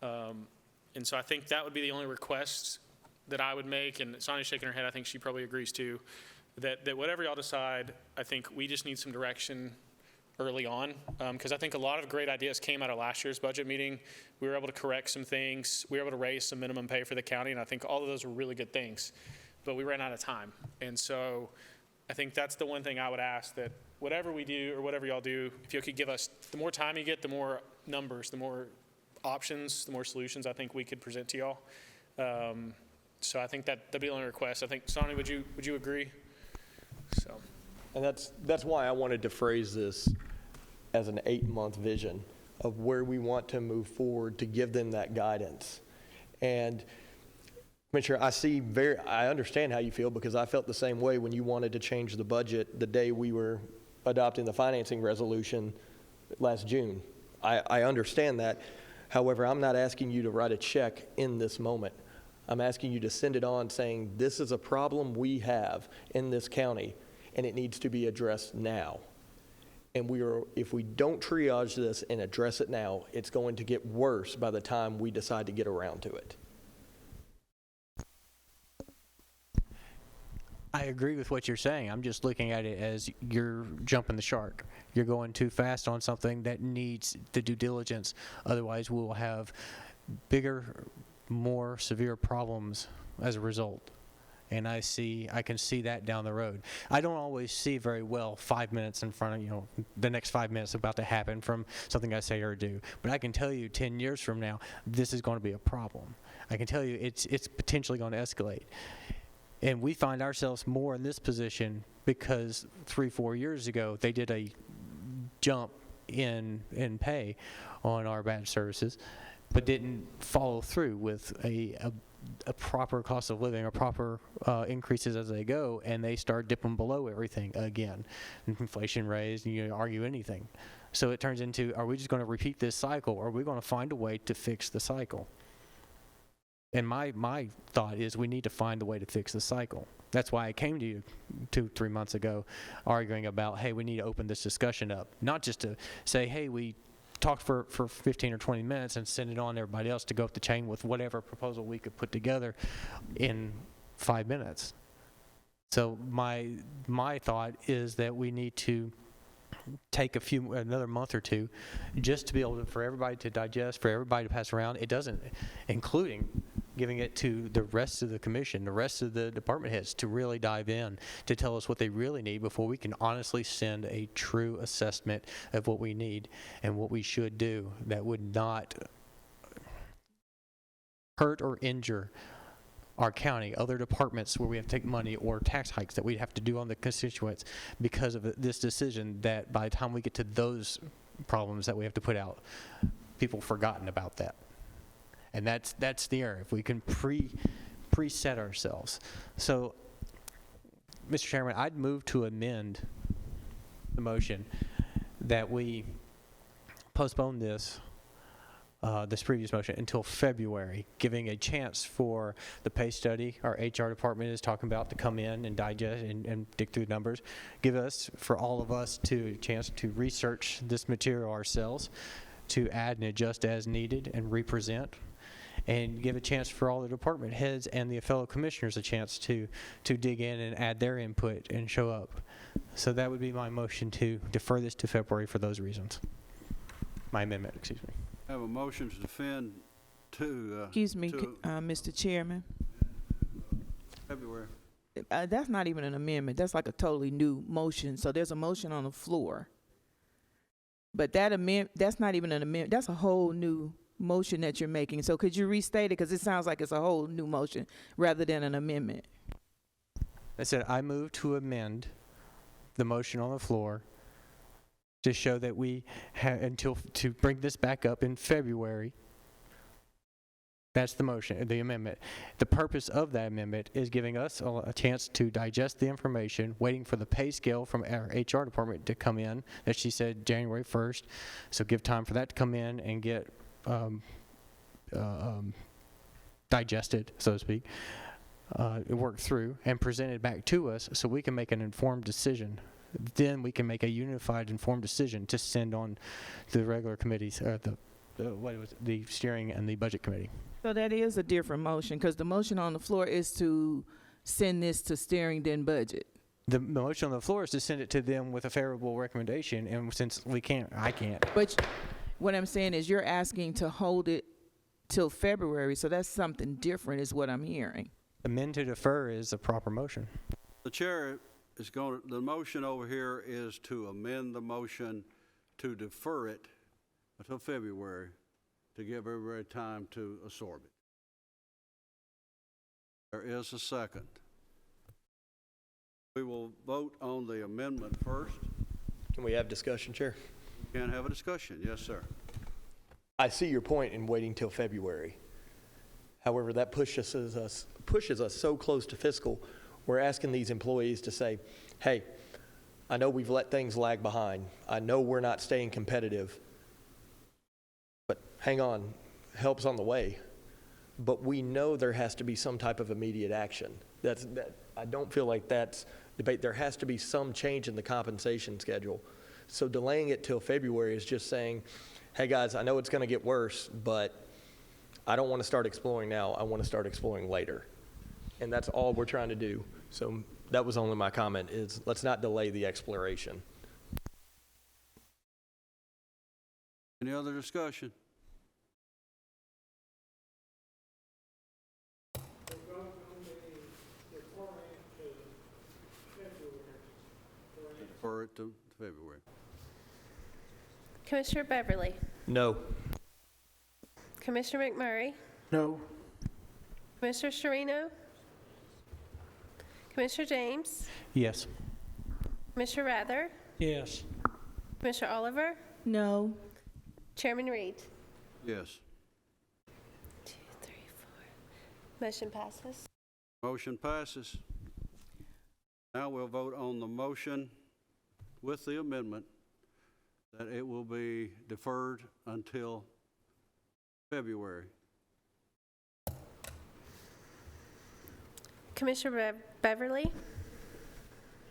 And so I think that would be the only request that I would make, and Sonia's shaking her head, I think she probably agrees too, that whatever y'all decide, I think we just need some direction early on, because I think a lot of great ideas came out of last year's budget meeting. We were able to correct some things. We were able to raise some minimum pay for the county, and I think all of those were really good things, but we ran out of time. And so I think that's the one thing I would ask, that whatever we do or whatever y'all do, if you could give us, the more time you get, the more numbers, the more options, the more solutions I think we could present to y'all. So I think that'd be the only request. I think, Sonny, would you agree? So. And that's why I wanted to phrase this as an 8-month vision of where we want to move forward to give them that guidance. And Commissioner, I understand how you feel, because I felt the same way when you wanted to change the budget the day we were adopting the financing resolution last June. I understand that. However, I'm not asking you to write a check in this moment. I'm asking you to send it on saying, this is a problem we have in this county, and it needs to be addressed now. And if we don't triage this and address it now, it's going to get worse by the time we decide to get around to it. I agree with what you're saying. I'm just looking at it as you're jumping the shark. You're going too fast on something that needs the due diligence. Otherwise, we'll have bigger, more severe problems as a result. And I can see that down the road. I don't always see very well 5 minutes in front of, the next 5 minutes about to happen from something I say or do. But I can tell you 10 years from now, this is going to be a problem. I can tell you it's potentially going to escalate. And we find ourselves more in this position because 3-4 years ago, they did a jump in pay on our badge services, but didn't follow through with a proper cost of living or proper increases as they go, and they start dipping below everything again. Inflation raised, and you argue anything. So it turns into, are we just going to repeat this cycle, or are we going to find a way to fix the cycle? And my thought is we need to find a way to fix the cycle. That's why I came to you 2-3 months ago arguing about, hey, we need to open this discussion up. Not just to say, hey, we talked for 15 or 20 minutes and send it on to everybody else to go up the chain with whatever proposal we could put together in 5 minutes. So my thought is that we need to take another month or two just to be able to, for everybody to digest, for everybody to pass around. It doesn't, including giving it to the rest of the commission, the rest of the department heads to really dive in, to tell us what they really need before we can honestly send a true assessment of what we need and what we should do that would not hurt or injure our county, other departments where we have to take money, or tax hikes that we'd have to do on the constituents because of this decision, that by the time we get to those problems that we have to put out, people have forgotten about that. And that's the error. If we can preset ourselves. So, Mr. Chairman, I'd move to amend the motion that we postpone this previous motion until February, giving a chance for the pay study our HR department is talking about to come in and digest and dig through numbers. For all of us, a chance to research this material ourselves, to add and adjust as needed and represent, and give a chance for all the department heads and the fellow commissioners a chance to dig in and add their input and show up. So that would be my motion to defer this to February for those reasons. My amendment, excuse me. I have a motion to defend to... Excuse me, Mr. Chairman. February. That's not even an amendment. That's like a totally new motion. So there's a motion on the floor. But that's not even an amendment. That's a whole new motion that you're making. So could you restate it? Because it sounds like it's a whole new motion rather than an amendment. I said I move to amend the motion on the floor to show that we have to bring this back up in February. That's the motion, the amendment. The purpose of that amendment is giving us a chance to digest the information, waiting for the pay scale from our HR department to come in, as she said, January 1st. So give time for that to come in and get digested, so to speak, worked through and presented back to us so we can make an informed decision. Then we can make a unified, informed decision to send on to the regular committees, the steering and the budget committee. So that is a different motion, because the motion on the floor is to send this to steering, then budget. The motion on the floor is to send it to them with a favorable recommendation, and since I can't. But what I'm saying is you're asking to hold it till February, so that's something different is what I'm hearing. Amend to defer is a proper motion. The chair is the motion over here is to amend the motion to defer it until February to give everybody time to absorb it. There is a second. We will vote on the amendment first. Can we have discussion, Chair? Can have a discussion. Yes, sir. I see your point in waiting till February. However, that pushes us so close to fiscal. We're asking these employees to say, hey, I know we've let things lag behind. I know we're not staying competitive. But hang on, help's on the way. But we know there has to be some type of immediate action. I don't feel like that's debate. There has to be some change in the compensation schedule. So delaying it till February is just saying, hey guys, I know it's going to get worse, but I don't want to start exploring now. I want to start exploring later. And that's all we're trying to do. So that was only my comment, is let's not delay the exploration. Any other discussion? Defer it to February. Commissioner Beverly? No. Commissioner McMurray? No. Commissioner Sherino? Commissioner James? Yes. Commissioner Rather? Yes. Commissioner Oliver? No. Chairman Reed? Yes. 2, 3, 4. Motion passes. Motion passes. Now we'll vote on the motion with the amendment that it will be deferred until February. Commissioner Beverly?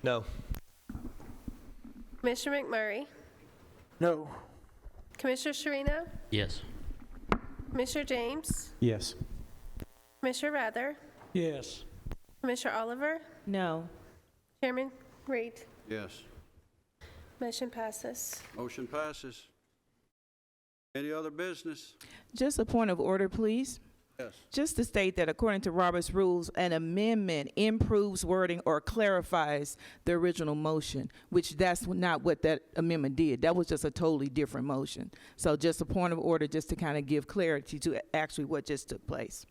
No. Commissioner McMurray? No. Commissioner Sherino? Yes. Commissioner James? Yes. Commissioner Rather? Yes. Commissioner Oliver? No. Chairman Reed? Yes. Motion passes. Motion passes. Any other business? Just a point of order, please. Yes. Just to state that according to Robert's rules, an amendment improves wording or clarifies the original motion, which that's not what that amendment did. That was just a totally different motion. So just a point of order, just to kind of give clarity to actually what just took place.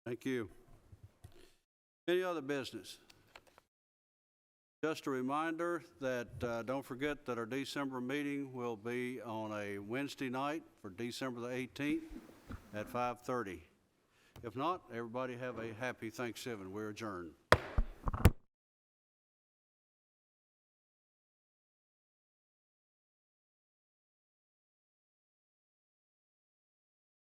Thank you. Any other business? Just a reminder that don't forget that our December meeting will be on a Wednesday night for December the 18th at 5:30. If not, everybody have a happy Thanksgiving. We're adjourned.